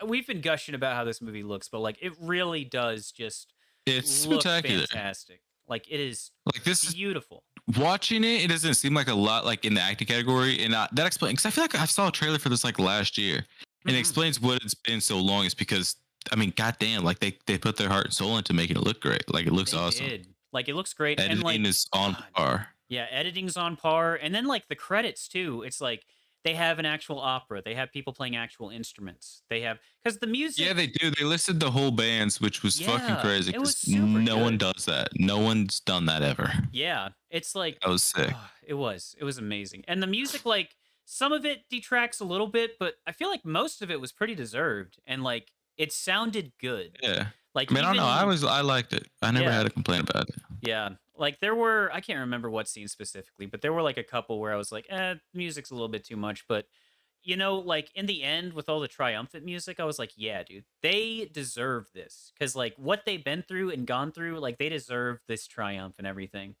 we've been gushing about how this movie looks, but like it really does just It's look spectacular. fantastic. Like it is Like this is beautiful. watching it. It doesn't seem like a lot like in the acting category, and that explains because I feel like I saw a trailer for this like last year, and it Mhm. explains what it's been so long. It's because I mean, goddamn, like they put their heart and soul into making it look great. Like it looks They awesome. did. Like it looks great, and Editing like is on God, par. yeah, editing's on par, and then like the credits too. It's like they have an actual opera. They have people playing actual instruments. They have because the Yeah, music. they do. They listed the whole bands, which was fucking Yeah, crazy it was because super no one good. does that. No one's done that ever. Yeah, it's like That was sick. it was amazing, and the music like some of it detracts a little bit, but I feel like most of it was pretty deserved and like it sounded good. Yeah. Like I mean, I don't know. even I liked it. I never yeah, had a complaint about it. yeah. Like there were I can't remember what scene specifically, but there were like a couple where I was like, music's a little bit too much, but like in the end with all the triumphant music, I was like, yeah, dude, they deserve this cuz like what they've been through and gone through, like they deserve this triumph and everything.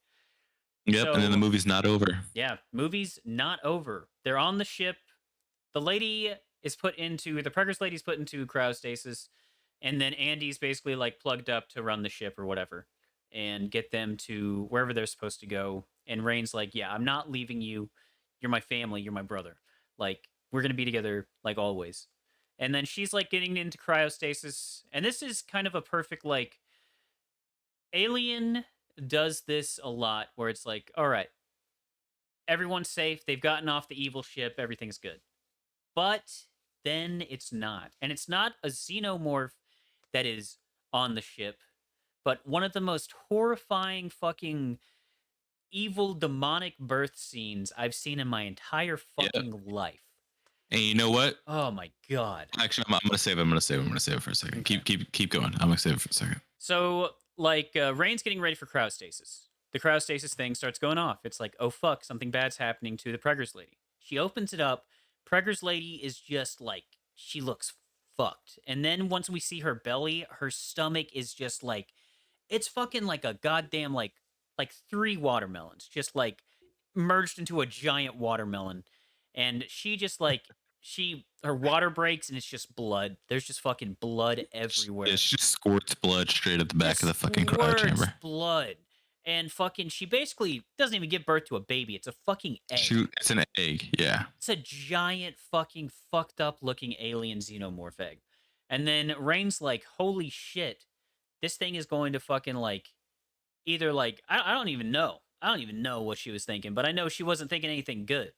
Yep. And then the So, movie's not over. yeah, movie's not over. They're on the ship. The lady is put into the Preggers lady's put into cryostasis, and then Andy's basically like plugged up to run the ship or whatever and get them to wherever they're supposed to go. And Rain's like, yeah, I'm not leaving you. You're my family. You're my brother. Like, we're gonna be together like always. And then she's like getting into cryostasis, and this is kind of a perfect like Alien does this a lot where it's like, all right, everyone's safe. They've gotten off the evil ship. Everything's good. But then it's not. And it's not a xenomorph that is on the ship, but one of the most horrifying fucking evil demonic birth scenes I've seen in my entire Yeah. fucking life. And you know what? Oh my god. Actually, I'm gonna save it. I'm gonna save it for a second. Okay. Keep going. I'm gonna save it for a second. So, like, Rain's getting ready for cryostasis. The cryostasis thing starts going off. It's like, oh fuck, something bad's happening to the Preggers lady. She opens it up. Preggers lady is just like, she looks fucked. And then once we see her belly, her stomach is just like, it's fucking like a goddamn, like three watermelons, just like merged into a giant watermelon. And she just like, her water breaks and it's just blood. There's just fucking blood Yeah, everywhere, she just squirts blood straight at the back just of the fucking cryo squirts chamber. blood. And fucking, she basically doesn't even give birth to a baby. It's a fucking egg. It's an egg. Yeah. It's a giant fucking fucked up looking alien xenomorph egg. And then Rain's like, holy shit, this thing is going to fucking like, either like, I don't even know. I don't even know what she was thinking, but I know she wasn't thinking anything good.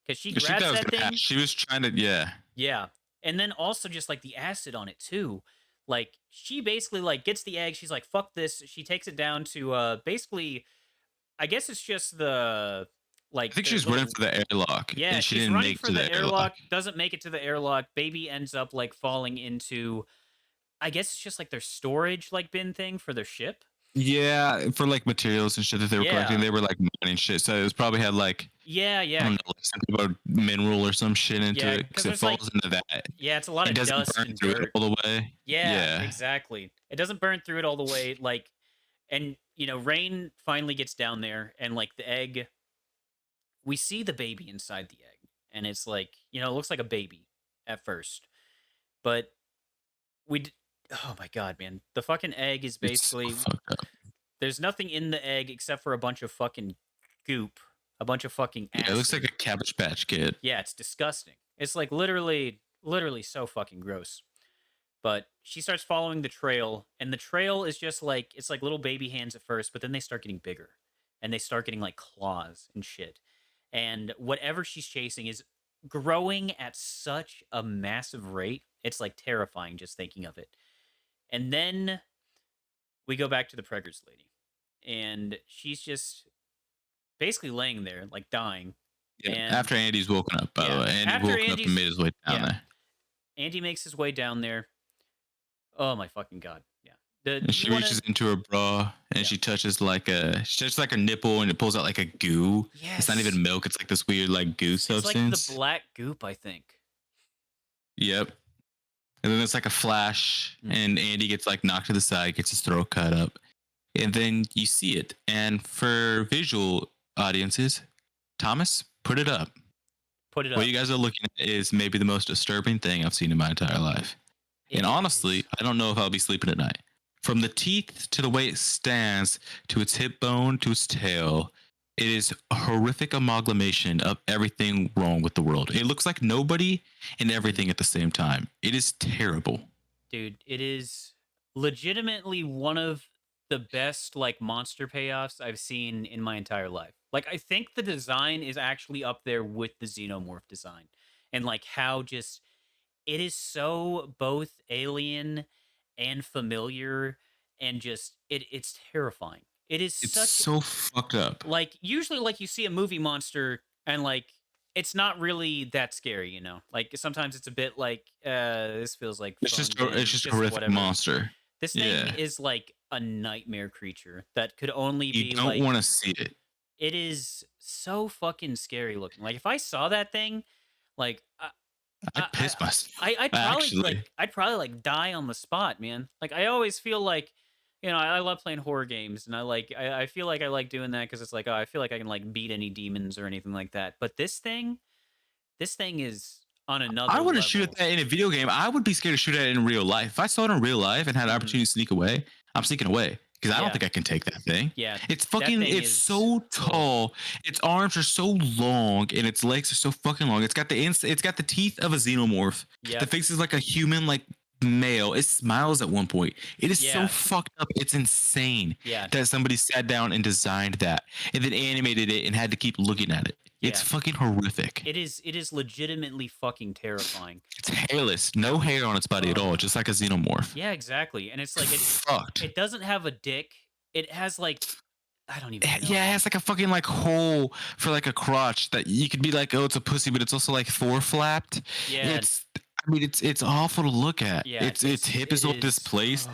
Because she She thought grabs it was that gonna thing. hatch. She was trying to. Yeah. Yeah. And then also just like the acid on it too. Like she basically like gets the egg. She's like, fuck this. She takes it down to basically, I guess it's just the I like think she their was running little for the airlock, yeah, and she she's didn't running make for to the the airlock. airlock, doesn't make it to the airlock. Baby ends up like falling into I guess it's just like their storage like bin thing for their ship. Yeah, for like materials and shit that they were collecting, Yeah. they were like mining shit. So it was probably had like Yeah, I yeah. don't know, like some type of mineral or some shit into Yeah, it cuz because it there's like falls into that. yeah, it's a lot It of doesn't dust burn and through it dirt. all the way. Yeah, Yeah, exactly. It doesn't burn through it all the way like and Rain finally gets down there and like the egg we see the baby inside the egg and it's like, it looks like a baby at first. But we d- oh my god, man. The fucking egg is it's so basically fucked up. there's nothing in the egg except for a bunch of fucking goop, a bunch of fucking Yeah, it looks like acid. a Cabbage Patch Kid. Yeah, it's disgusting. It's like literally so fucking gross. But she starts following the trail, and the trail is just like it's like little baby hands at first, but then they start getting bigger, and they start getting like claws and shit. And whatever she's chasing is growing at such a massive rate. It's like terrifying just thinking of it. And then we go back to the Preggers lady, and she's just basically laying there, like dying. Yeah, And after Andy's woken up, by the yeah, way, Andy after woken up and Andy's made his way down yeah, there. Andy makes his way down there. Oh my fucking god! Yeah, And you she want to? reaches into her bra and Yeah. she touches like a nipple and it pulls out like a goo. It's not Yes, even milk. It's like this weird like goo it's like the substance. black goop, I think. Yep. And then it's like a flash, Mm. and Andy gets like knocked to the side, gets his throat cut up, and then you see it. And for visual audiences, Thomas, put it up. Put it What up. you guys are looking at is maybe the most disturbing thing I've seen in my entire life. And It honestly, is. I don't know if I'll be sleeping at night. From the teeth to the way it stands to its hip bone to its tail, it is a horrific amalgamation of everything wrong with the world. It looks like nobody and everything at the same time. It is terrible. Dude, it is legitimately one of the best like monster payoffs I've seen in my entire life. Like I think the design is actually up there with the xenomorph design. And like how just it is so both alien and familiar and just it's terrifying. It is It's such so fucked up. like usually like you see a movie monster and like it's not really that scary, you know. Like sometimes it's a bit like this feels like fun It's game, just a just horrific whatever. monster. This thing Yeah. is like a nightmare creature that could only You be don't like want to see it. it is so fucking scary looking. Like if I saw that thing, like I I'd piss myself. I'd probably Actually, like die on the spot, man. Like I always feel like, you know, I love playing horror games, and I feel like I like doing that because it's like, oh, I feel like I can like beat any demons or anything like that. But this thing is on I another wouldn't shoot at level. that in a video game. I would be scared to shoot at it in real life. If I saw it in real life and had an Hmm. opportunity to sneak away, I'm sneaking away because I don't Yeah, think I can take that thing. yeah. It's That fucking. thing It's is. so Oh, tall. Its arms are so long, and its legs are so fucking long. It's got the teeth of a xenomorph. The yep, face is like a human, like male. It smiles at one point. It is so yeah, fucked up. It's insane yeah, that somebody sat down and designed that, and then animated it and had to keep looking at it. It's yeah. fucking horrific. It is legitimately fucking terrifying. It's hairless, no hair on its body at all, Oh, just like a xenomorph. yeah, exactly. And it's like Fucked. it doesn't have a dick. It has like I don't even know, Yeah, it man. has like a fucking like hole for like a crotch that you could be like, oh, it's a pussy, but it's also like Thor flapped. Yeah, It's, I mean, it's awful to look at. yeah. Its hip It is all is. displaced.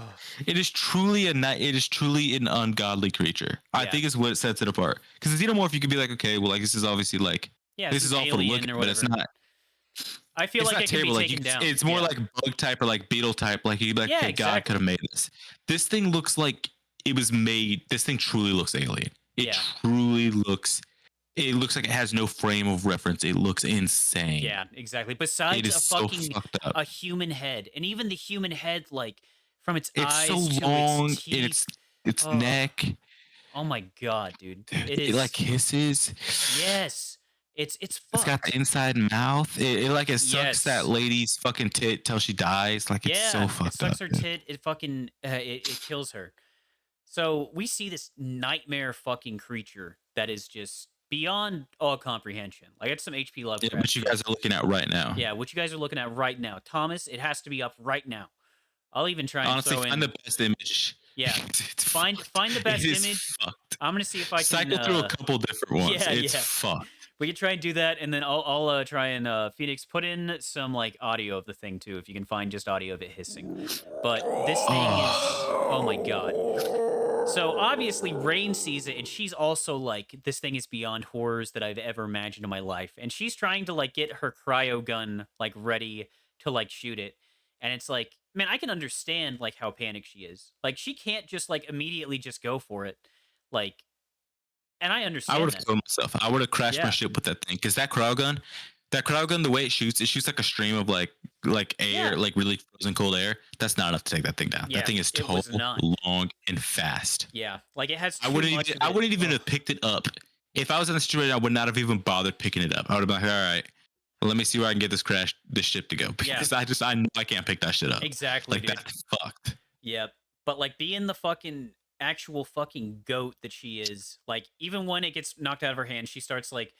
It is truly it is truly an ungodly creature. I Yeah, think is what sets it apart. Because the xenomorph, you could be like, okay, well, like this is obviously like yeah. this This is is awful to look Alien at, or but it's whatever. not. I feel It's like not it can be terrible. Like taken down. it's more Yeah, like bug type or like beetle type. Like you'd be like, yeah, okay, God could have exactly. made this. This thing looks like it was made. This thing truly looks alien. It Yeah, truly looks. It looks like it has no frame of reference. It looks insane. yeah, exactly. It Besides is a so fucking fucked up. a human head, and even the human head, like from its It's so eyes to its long in teeth. its Oh, neck. oh my god, dude. Dude, It it like is. hisses. Yes, it's It's got the fucked. inside mouth. It sucks that Yes. lady's fucking tit till she dies. Like it's so Yeah, it fucked sucks up, her dude. tit. It fucking it kills her. So we see this nightmare fucking creature that is just beyond all comprehension. Like it's some HP Yeah, Lovecraft but you shit. guys are looking at right now. Yeah, what you guys are looking at right now, Thomas. It has to be up right now. I'll even try and Honestly, throw find in. the best image. Yeah, It's fucked. find the It best is image. fucked. I'm gonna see if I can. Cycle through a couple different ones. Yeah, It's yeah. fucked. We can try and do that, and then I'll try and Phoenix put in some like audio of the thing too, if you can find just audio of it hissing. But this thing is, oh my god. So obviously Rain sees it, and she's also like, this thing is beyond horrors that I've ever imagined in my life, and she's trying to like get her cryo gun like ready to like shoot it, and it's like, man, I can understand like how panicked she is. Like she can't just like immediately just go for it, like, and I I would understand have that. killed myself. I would have crashed my Yeah, ship with that thing. Because that crowd gun, the way it shoots like a stream of like yeah, air, like really frozen cold air. That's not enough to take that thing down. That yeah. thing is It tall, was not. long, and fast. Yeah, like it has too much of I it. wouldn't even Ugh. have picked it up. If I was in the situation, I would not have even bothered picking it up. I would have been like, all right, let me see where I can get this ship to go. Yeah, Because I know I can't pick that shit up. exactly, Like dude. that's fucked. Yep. But like being the fucking actual fucking goat that she is, like even when it gets knocked out of her hand, she starts like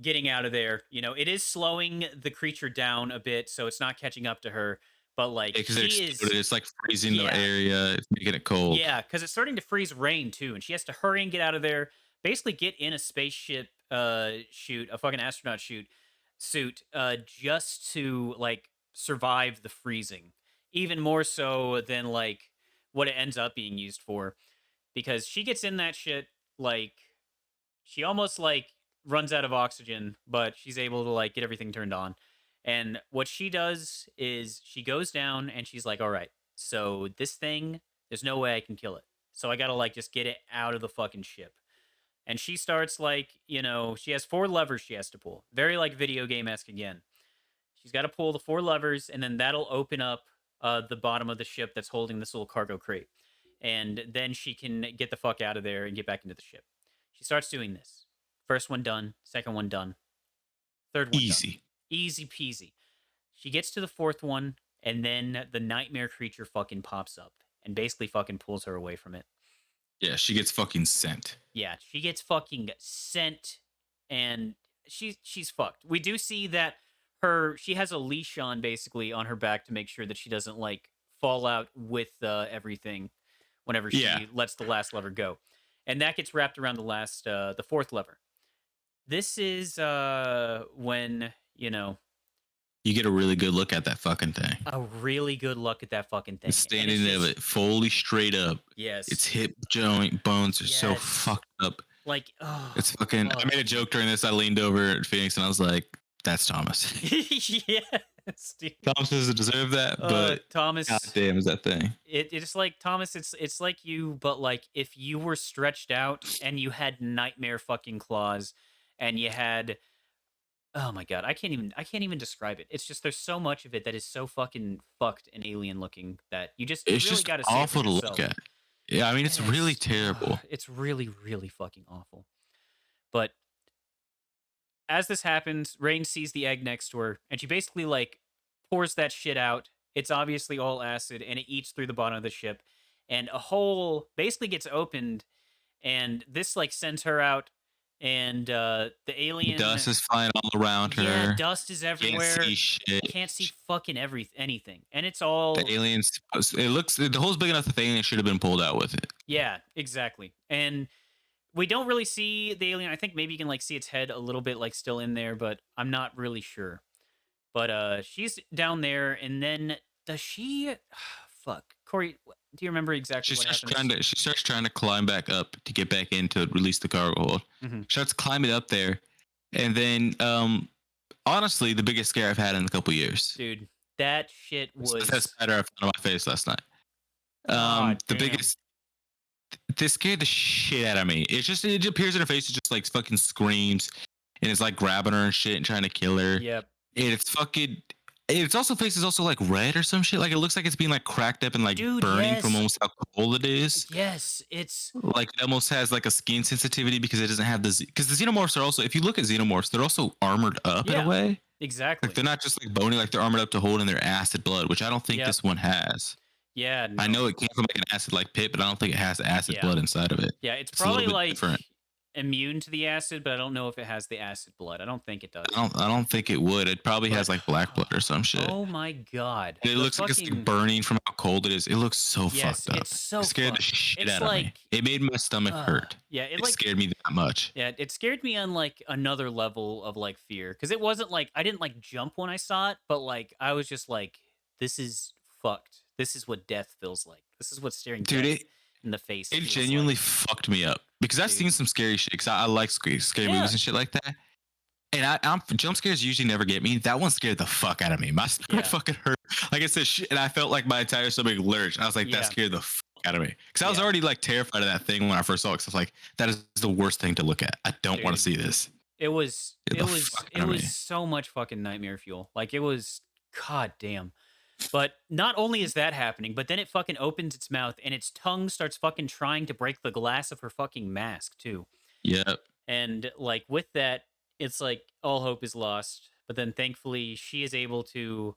getting out of there. You know, it is slowing the creature down a bit, so it's not catching up to her. But like Because it she is, exploded. It's like freezing the yeah, area. It's making it cold. yeah, because it's starting to freeze rain too, and she has to hurry and get out of there. Basically, get in a spaceship shoot, a fucking astronaut shoot suit, just to like survive the freezing. Even more so than like what it ends up being used for, because she gets in that shit like she almost like runs out of oxygen, but she's able to like get everything turned on. And what she does is she goes down and she's like, all right, so this thing, there's no way I can kill it. So I gotta like just get it out of the fucking ship. And she starts like, you know, she has four levers she has to pull. Very like video game esque again. She's got to pull the four levers, and then that'll open up the bottom of the ship that's holding this little cargo crate. And then she can get the fuck out of there and get back into the ship. She starts doing this. First one done, second one done, third one done. Easy. Easy peasy. She gets to the fourth one, and then the nightmare creature fucking pops up and basically fucking pulls her away from it. Yeah, she gets fucking sent. Yeah, she gets fucking sent, and she's fucked. We do see that she has a leash on basically on her back to make sure that she doesn't like fall out with everything whenever Yeah. she lets the last lever go, and that gets wrapped around the fourth lever. This is when, you know, You get a really good look at that fucking thing. a really good look at that fucking It's thing. And it's standing of just it fully straight up. Its yes. hip joint bones are so Yes. fucked up. Like, oh It's fucking. I fuck. made a joke during this. I leaned over at Phoenix and I was like, "That's Thomas. Yes, dude. Thomas doesn't deserve that, but Thomas, goddamn, is that thing." it's like Thomas, it's like you, but like if you were stretched out and you had nightmare fucking claws and you had oh my god, I can't even describe it. It's just there's so much of it that is so fucking fucked and alien looking that you It's really just got to see it for awful to look yourself. at. Yeah, I mean, it's really Yes. terrible. It's really really fucking awful. But as this happens, Rain sees the egg next to her and she basically like pours that shit out. It's obviously all acid and it eats through the bottom of the ship and a hole basically gets opened and this like sends her out and the Dust alien is flying all around yeah, her. dust is Can't see everywhere. shit. Can't see fucking anything. And it's The all aliens. It looks. The hole's big enough that the alien should have been pulled out with it. yeah, exactly. And we don't really see the alien. I think maybe you can like see its head a little bit like still in there, but I'm not really sure. But she's down there and then does she fuck. Corey, do you remember exactly She what starts happens? trying to. She starts trying to climb back up to get back in to release the cargo hold. Hmm. Starts climbing up there, and then honestly, the biggest scare I've had in a couple years. Dude, that shit It's the best was spider I found on my face last night. god The damn. biggest. This scared the shit out of me. It appears in her face. It just like fucking screams, and it's like grabbing her and shit and trying to kill her. Yep. And it's fucking. Its also face is also like red or some shit. Like it looks like it's being like cracked up and like Dude, burning from yes. almost how cold it is. Yes, it's Like it almost has like a skin sensitivity because it doesn't have the because the xenomorphs are also, if you look at xenomorphs, they're also armored up in a yeah, way. exactly. Like they're not just like bony, like they're armored up to hold in their acid blood, which I don't think Yep. this one has. Yeah, I no. know it came from like an acid like pit, but I don't think it has acid Yeah. blood inside of it. Yeah, it's It's a little probably bit like different. immune to the acid, but I don't know if it has the acid blood. I don't think it does. I don't think it would. It probably But has like black blood or some shit. oh my god. And it The looks like it's like fucking burning from how cold it is. It looks so yes, fucked up. it's so It scared the fucked. shit It's out of me. like It made my stomach hurt. yeah, it It like scared me that much. yeah, it scared me on like another level of like fear cuz it wasn't like I didn't like jump when I saw it, but like I was just like this is fucked. This is what death feels like. This is what staring Dude, death in the face it feels genuinely like. fucked me up because I've seen Dude. some scary shit. Cause I like scary movies Yeah. and shit like that. And I'm jump scares usually never get me. That one scared the fuck out of me. My stomach Yeah. fucking hurt. Like I said, shit, and I felt like my entire stomach lurched. I was like, that Yeah. scared the fuck out of me. Because I was Yeah. already like terrified of that thing when I first saw it. Cause I was like, that is the worst thing to look at. I don't want to Dude. see this. It was Get it the was fuck it out of was me. so much fucking nightmare fuel. Like it was god damn. But not only is that happening, but then it fucking opens its mouth and its tongue starts fucking trying to break the glass of her fucking mask too. Yep. And like with that, it's like all hope is lost. But then thankfully she is able to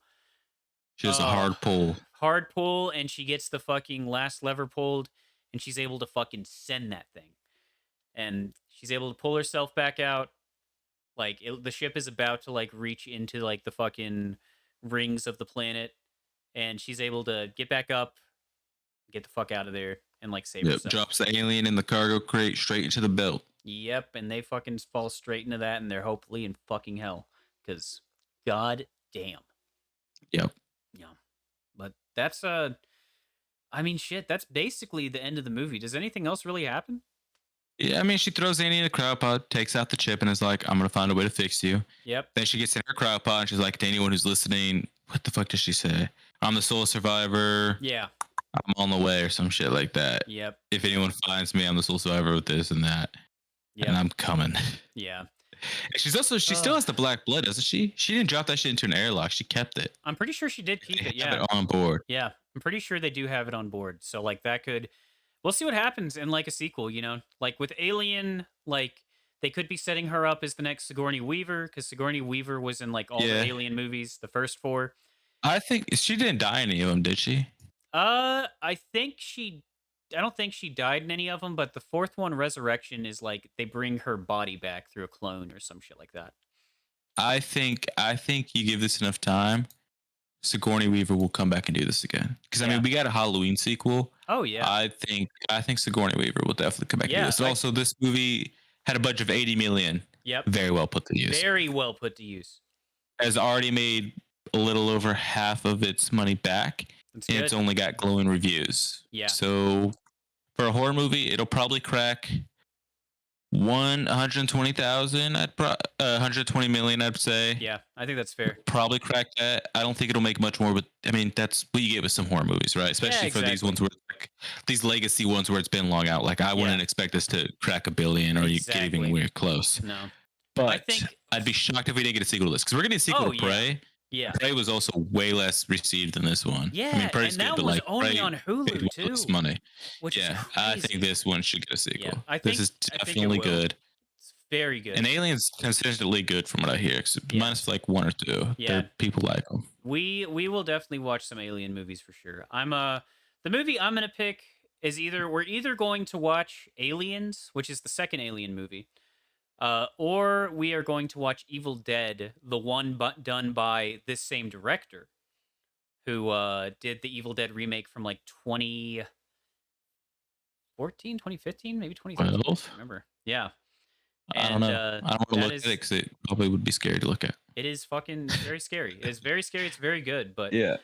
She does a hard pull. hard pull and she gets the fucking last lever pulled and she's able to fucking send that thing. And she's able to pull herself back out. Like the ship is about to like reach into like the fucking rings of the planet and she's able to get back up, get the fuck out of there and like save Yep. herself. Drops the alien in the cargo crate straight into the belt. Yep, and they fucking fall straight into that and they're hopefully in fucking hell cuz god damn. Yep. Yeah. But that's I mean shit, that's basically the end of the movie. Does anything else really happen? Yeah, I mean, she throws Annie in a cryo pod, takes out the chip, and is like, I'm going to find a way to fix you. Yep. Then she gets in her cryo pod, and she's like, to anyone who's listening, what the fuck does she say? I'm the sole survivor. Yeah. I'm on the way, or some shit like that. Yep. If anyone finds me, I'm the sole survivor with this and that. Yep. And I'm coming. Yeah. And she still has the black blood, doesn't she? She didn't drop that shit into an airlock. She kept it. I'm pretty sure she did keep They it. have Yeah. it on board. Yeah. I'm pretty sure they do have it on board. So like that could we'll see what happens in like a sequel, you know? Like with Alien, like they could be setting her up as the next Sigourney Weaver because Sigourney Weaver was in like all Yeah. the Alien movies, the first 4. I think she didn't die in any of them, did she? I don't think she died in any of them, but the 4th one, Resurrection, is like they bring her body back through a clone or some shit like that. I think you give this enough time, Sigourney Weaver will come back and do this again. Because I Yeah. mean, we got a Halloween sequel. Oh yeah. I think Sigourney Weaver will definitely come back and do Yeah, this. And also, this movie had a budget of 80 million. Yep. very well put to use. Very well put to use. Has already made a little over half of its money back, That's and it's good. only got glowing reviews. Yeah. So for a horror movie, it'll probably crack 120,000. 120 million. I'd say. Yeah. I think that's fair. Probably crack that. I don't think it'll make much more, but I mean that's what you get with some horror movies, right? Yeah, Especially for these exactly. ones where like, these legacy ones where it's been long out. Like I Yeah. wouldn't expect this to crack a billion or you get even Exactly. weird close. No. I But think I'd be shocked if we didn't get a sequel to this because we're getting a sequel Oh, to yeah. Prey. Yeah. Prey was also way less received than this one. I mean, Yeah, Prey's and good, that but was like only Prey on made Hulu way less too, money. which is Yeah, I think crazy. this one should get a Yeah. sequel. I This think is I think it definitely will. good. It's very good. And Alien's consistently good from what I hear. Yeah. Minus like one or two. Yeah. There people like them. We will definitely watch some Alien movies for sure. The movie I'm gonna pick is we're either going to watch Aliens, which is the second Alien movie, or we are going to watch Evil Dead, the one done by this same director who did the Evil Dead remake from like 2014, 2015, maybe 2013. I 12? can't remember. Yeah, I don't and know. I don't want to that look at it is because it probably would be scary to look at. it is fucking it's very scary. It is very scary. It's very good, but Yeah.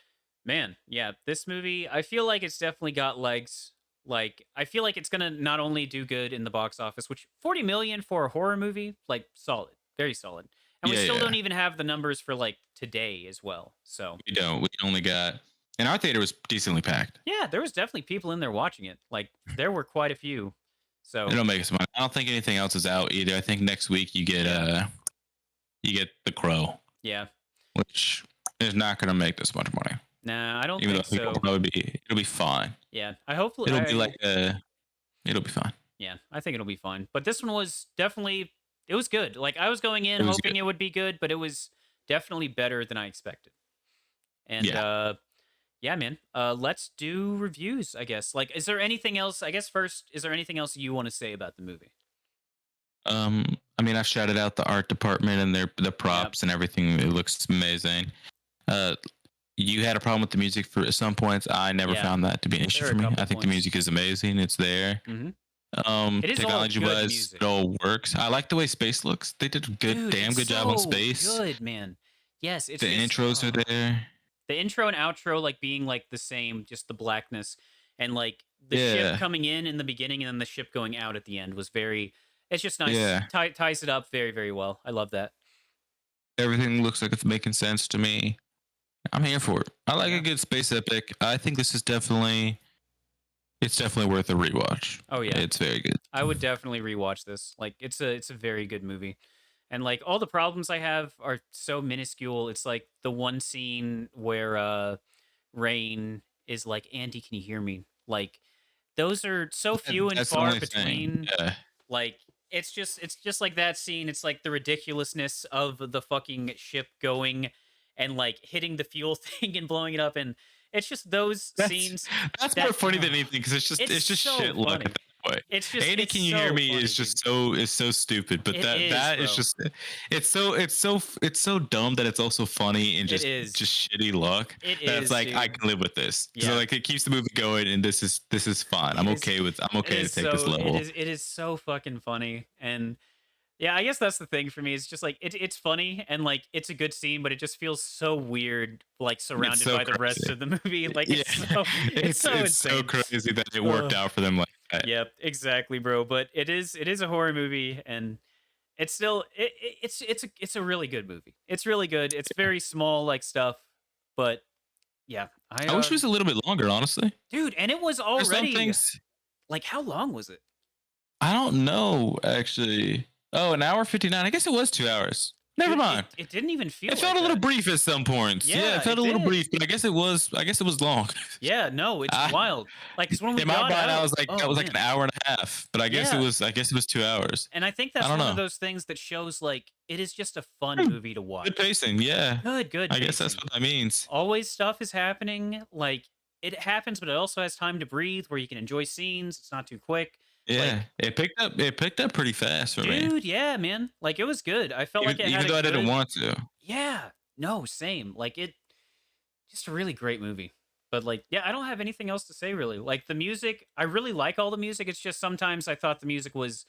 man, yeah, this movie, I feel like it's definitely got legs. Like, I feel like it's gonna not only do good in the box office, which 40 million for a horror movie, like solid, very solid. And we Yeah, still yeah. don't even have the numbers for like today as well. So We don't. We only got. And our theater was decently packed. yeah, there was definitely people in there watching it. Like there were quite a few. So It'll make us money. I don't think anything else is out either. I think next week you get The Crow, yeah. which is not going to make this much money. Nah, I don't Even though think I think so. it'll be fine. Yeah. I hopefully It'll be like it'll be fine. yeah, I think it'll be fine. But this one was definitely it was good. Like I was going in It was hoping good. it would be good, but it was definitely better than I expected. And Yeah. yeah, man. Let's do reviews, I guess. Like is there anything else? I guess first, is there anything else you want to say about the movie? I mean, I've shouted out the art department and the Yep. props and everything. It looks amazing. You had a problem with the music for at some points. I never Yeah. found that to be an issue There are for a me. couple I think the points. music is amazing. It's there. Mhm. It is all Technology good wise, music. it all works. I like the way space looks. They did a Dude, damn it's good job on so space. good, man. Yes, it's The just intros are there. the intro and outro like being like the same, just the blackness and like the ship Yeah. coming in the beginning and then the ship going out at the end was very. It's just nice. Yeah. Ties it up very very well. I love that. Everything looks like it's making sense to me. I'm here for it. I like Yeah. a good space epic. I think this is definitely worth a rewatch. Oh yeah, It's very good. I would definitely rewatch this. Like it's a very good movie. And like all the problems I have are so minuscule. It's like the one scene where Rain is like, "Andy, can you hear me?" Like those are so few and That's the far only thing. between. Yeah. Like it's just like that scene. It's like the ridiculousness of the fucking ship going and like hitting the fuel thing and blowing it up, and it's just those That's scenes that's that more funny than anything because it's just so shit luck funny. at that point. Andy, It's can you so hear me? funny, Is dude. just so stupid, but It that is, that is bro. just it's so dumb that it's also funny and It is. just shitty luck. It That's is, like I dude. can live with this. Yeah. So like it keeps the movie going, and this is fine. It I'm is- okay with I'm It okay to is take this so level. it is so fucking funny. And yeah, I guess that's the thing for me. It's just like it's funny and like it's a good scene, but it just feels so weird, like surrounded so by the rest crazy. of the movie. Like Yeah, it's so it's so insane. crazy that it worked Ugh. out for them like that. Yep, exactly, bro. But it is a horror movie, and it's still it's a really good movie. It's really good. It's very small like stuff, but yeah, I wish it was a little bit longer, honestly. dude, and it was There's some already things like how long was it? I don't know actually. Oh, an hour 59. I guess it was 2 hours. Never Dude, mind. It didn't even feel. It felt like a little that. brief at some points. Yeah, Yeah, it felt it a little did. brief, but I guess it was long. Yeah, no, it's I- wild. Like, 'cause when we In my got mind, out, I was like, that oh was like man. an hour and a half. But I guess Yeah. it was 2 hours. And I think I that's don't one of know. those things that shows like it is just a fun Hmm, movie to watch. Good pacing, yeah. Good I guess that's pacing. what that means. Always stuff is happening. Like it happens, but it also has time to breathe where you can enjoy scenes. It's not too quick. Yeah, it picked up pretty fast for me. Dude, yeah, man. Like it was good. I felt like it had Even a though I didn't good. want to. Yeah. No, same. Like it just a really great movie. But like, yeah, I don't have anything else to say really. Like the music, I really like all the music. It's just sometimes I thought the music was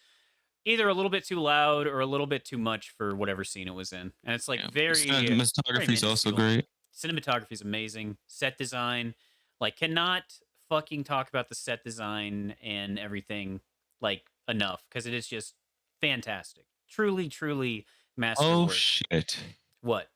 either a little bit too loud or a little bit too much for whatever scene it was in. And it's like Yeah. very Cinematography is also minuscule. great. Cinematography is amazing. Set design, like, cannot fucking talk about the set design and everything like enough because it is just fantastic. Truly, truly Oh masterwork. shit! What?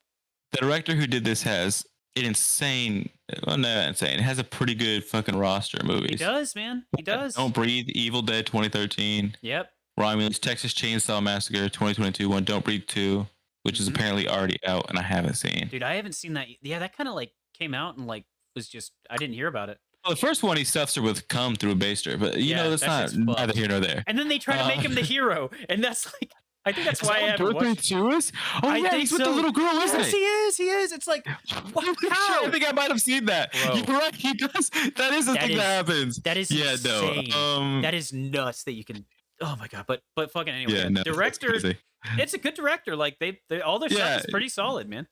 The director who did this has an insane. Well, no, insane. It has a pretty good fucking roster of He movies. does, man. He does. Don't Breathe, Evil Dead 2013, Yep. Romulus, Texas Chainsaw Massacre 2022, one Don't Breathe 2, which is hmm apparently already out and I haven't seen. Dude, I haven't seen that. Yeah, that kind of like came out and like was just I didn't hear about it. Well, the first one he stuffs her with cum through a baster, but Yeah, that's that not shit's neither fucked. here nor there. And then they try to make him the hero, and that's like I think that's Is why I that what haven't Birthday watched. 2 is? Oh I yeah, think he's with so. the little girl, isn't Yes, he? he is. He is. It's like Holy shit, I think I might have seen that. Bro. You're right, he does. That is the thing that happens. That is yeah, insane. no. That is nuts that you can. Oh my god! But fucking anyway, Yeah, no, that's director. crazy. It's a good director. Like they all their Yeah, stuff is pretty solid, man.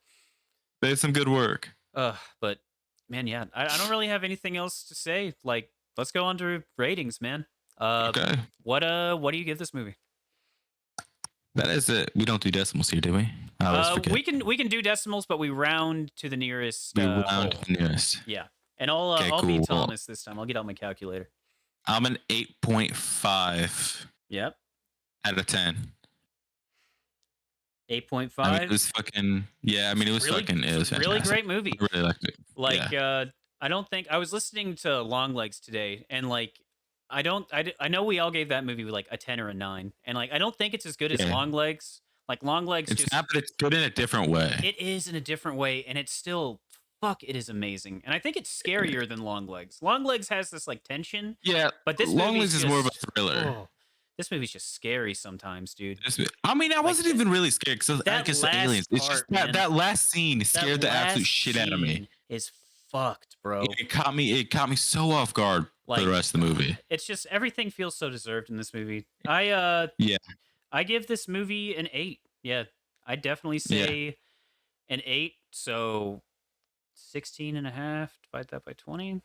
they did some good work. But man, yeah, I don't really have anything else to say. Like, let's go on to ratings, man. Okay. What do you give this movie? That is it. We don't do decimals here, do we? I always forget. We can do decimals, but we round to the nearest. We round whole. to the nearest. Yeah, and I'll be Thomas this time. I'll get out my calculator. I'm an 8.5. Yep. Out of 10. 8.5. I mean, it was fucking. Yeah, I mean, it was really, fucking. It was fantastic. really great movie. I really liked it. Like, I don't think I was listening to Longlegs today, and like, I know we all gave that movie like a 10 or a 9, and like, I don't think it's as good as Longlegs. Like Longlegs, it's not, but it's good in a different way. It is in a different way, and it's still it is amazing, and I think it's scarier than Longlegs. Longlegs has this like tension. Yeah, but this Longlegs is more of a thriller. Oh, this movie's just scary sometimes, dude. I mean, I wasn't even really scared because the aliens. It's just that last scene scared the absolute shit out of me. Is fucked, bro. It caught me so off guard for the rest of the movie. It's just everything feels so deserved in this movie. I give this movie an 8. Yeah, I definitely say an 8. So 16 and a half, divide that by 20.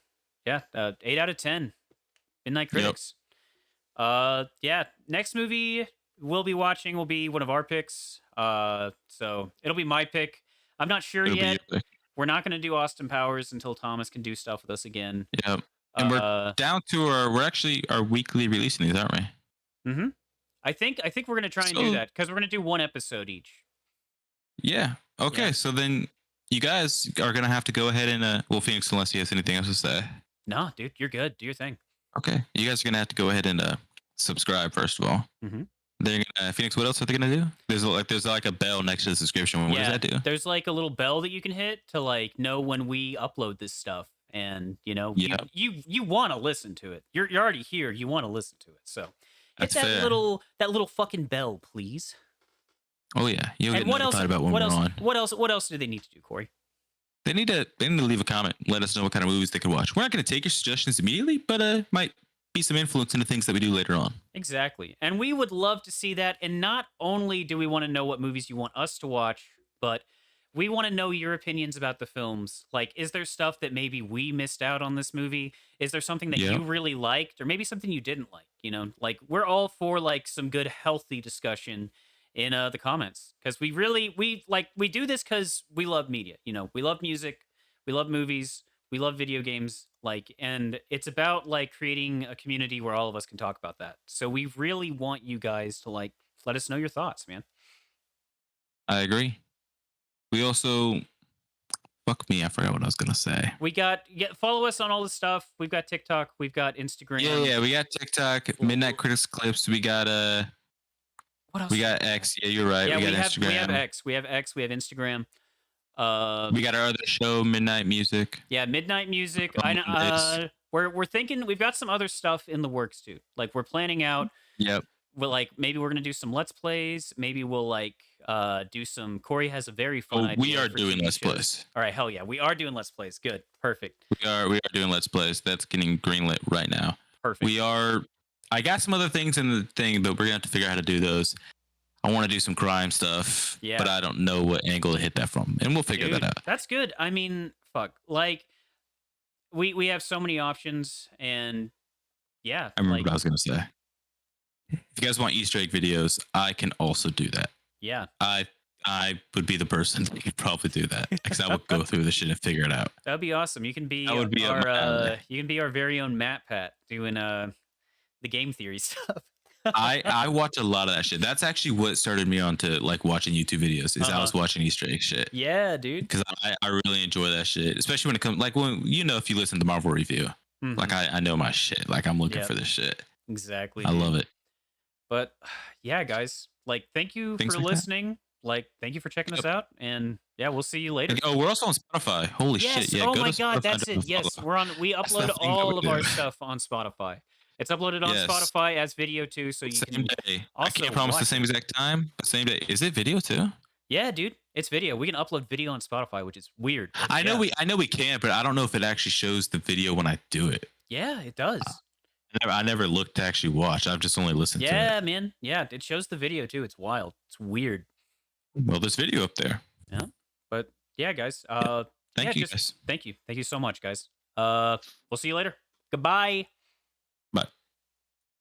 Yeah, 8 out of 10. Midnight Critics. Yeah, next movie we'll be watching will be one of our picks. So it'll be my pick. I'm not sure yet. We're not going to do Austin Powers until Thomas can do stuff with us again. Yep. And we're down to we're actually our weekly releasing these, aren't we? Mm-hmm. I think we're going to try and do that because we're going to do one episode each. Yeah. Okay. Yeah. So then you guys are going to have to go ahead and Phoenix, unless he has anything else to say. No, dude, you're good. Do your thing. Okay. You guys are going to have to go ahead and subscribe first of all. Mm-hmm. They're gonna Phoenix. What else are they gonna do? There's like a bell next to the subscription. What does that do? There's like a little bell that you can hit to like know when we upload this stuff, and you want to listen to it. You're already here. You want to listen to it, so hit that little fucking bell, please. Oh yeah, you'll get notified about when we're on. What else do they need to do, Corey? They need to leave a comment. Let us know what kind of movies they could watch. We're not gonna take your suggestions immediately, but might be some influence into things that we do later on. Exactly. And we would love to see that. And not only do we want to know what movies you want us to watch, but we want to know your opinions about the films. Like, is there stuff that maybe we missed out on this movie? Is there something that you really liked, or maybe something you didn't like? You know, like, we're all for like some good, healthy discussion in the comments, because we do this because we love media. You know, we love music, we love movies, we love video games, like, and it's about like creating a community where all of us can talk about that. So we really want you guys to like let us know your thoughts, man. I agree. We also, fuck me, I forgot what I was gonna say. We got follow us on all this stuff. We've got TikTok, we've got Instagram. Yeah, we got TikTok, Midnight Critics Clips. We got what else? We got X. Yeah, you're right. Yeah, we got Instagram. We have X. We have Instagram. We got our other show, Midnight Music. Yeah, Midnight Music. We're thinking we've got some other stuff in the works too. Like, we're planning out. Yep. Maybe we're gonna do some Let's Plays. Maybe we'll like do some. Corey has a very fun idea. We are doing Let's Plays. All right, hell yeah, we are doing Let's Plays. Good, perfect. We are doing Let's Plays. That's getting greenlit right now. Perfect. I got some other things in the thing, but we're gonna have to figure out how to do those. I want to do some crime stuff, but I don't know what angle to hit that from, and we'll figure that out. That's good. I mean, fuck, like we have so many options, and yeah, I remember what I was gonna say. If you guys want Easter egg videos, I can also do that. Yeah. I would be the person that could probably do that because I would go through the shit and figure it out. That'd be awesome. That would be up my alley. You can be our very own Matt Pat doing the game theory stuff. I watch a lot of that shit. That's actually what started me on to like watching YouTube videos. Is I Uh-huh. was watching Easter egg shit Yeah, dude. because I really enjoy that shit, especially when it comes like when if you listen to Marvel review, like Mhm. I know my shit. Like I'm looking Yep. for this shit. Exactly, I dude. love it. But yeah, guys, like thank you Things for like that. listening. Like thank you for checking us Yep. out and yeah, we'll see you later. Oh, we're also on Spotify. Holy shit! Yes. Yeah, Oh go my to god, Spotify and that's drop a it. Yes, follow. we That's upload the thing that we all of do. our stuff on Spotify. It's uploaded on Yes, Spotify as video too, so you same can day. I also can't promise the watch same it. exact time, but same day. Is it video too? Yeah, dude, it's video. We can upload video on Spotify, which is weird, but yeah. I know we can, but I don't know if it actually shows the video when I do it. Yeah, it does. I never looked to actually watch. I've just only listened to it. Yeah, man. Yeah, it shows the video too. It's wild. It's weird. Well, there's video up there. Yeah. But yeah, guys. Yeah, Thank you just guys. thank you. Thank you so much, guys. We'll see you later. Goodbye.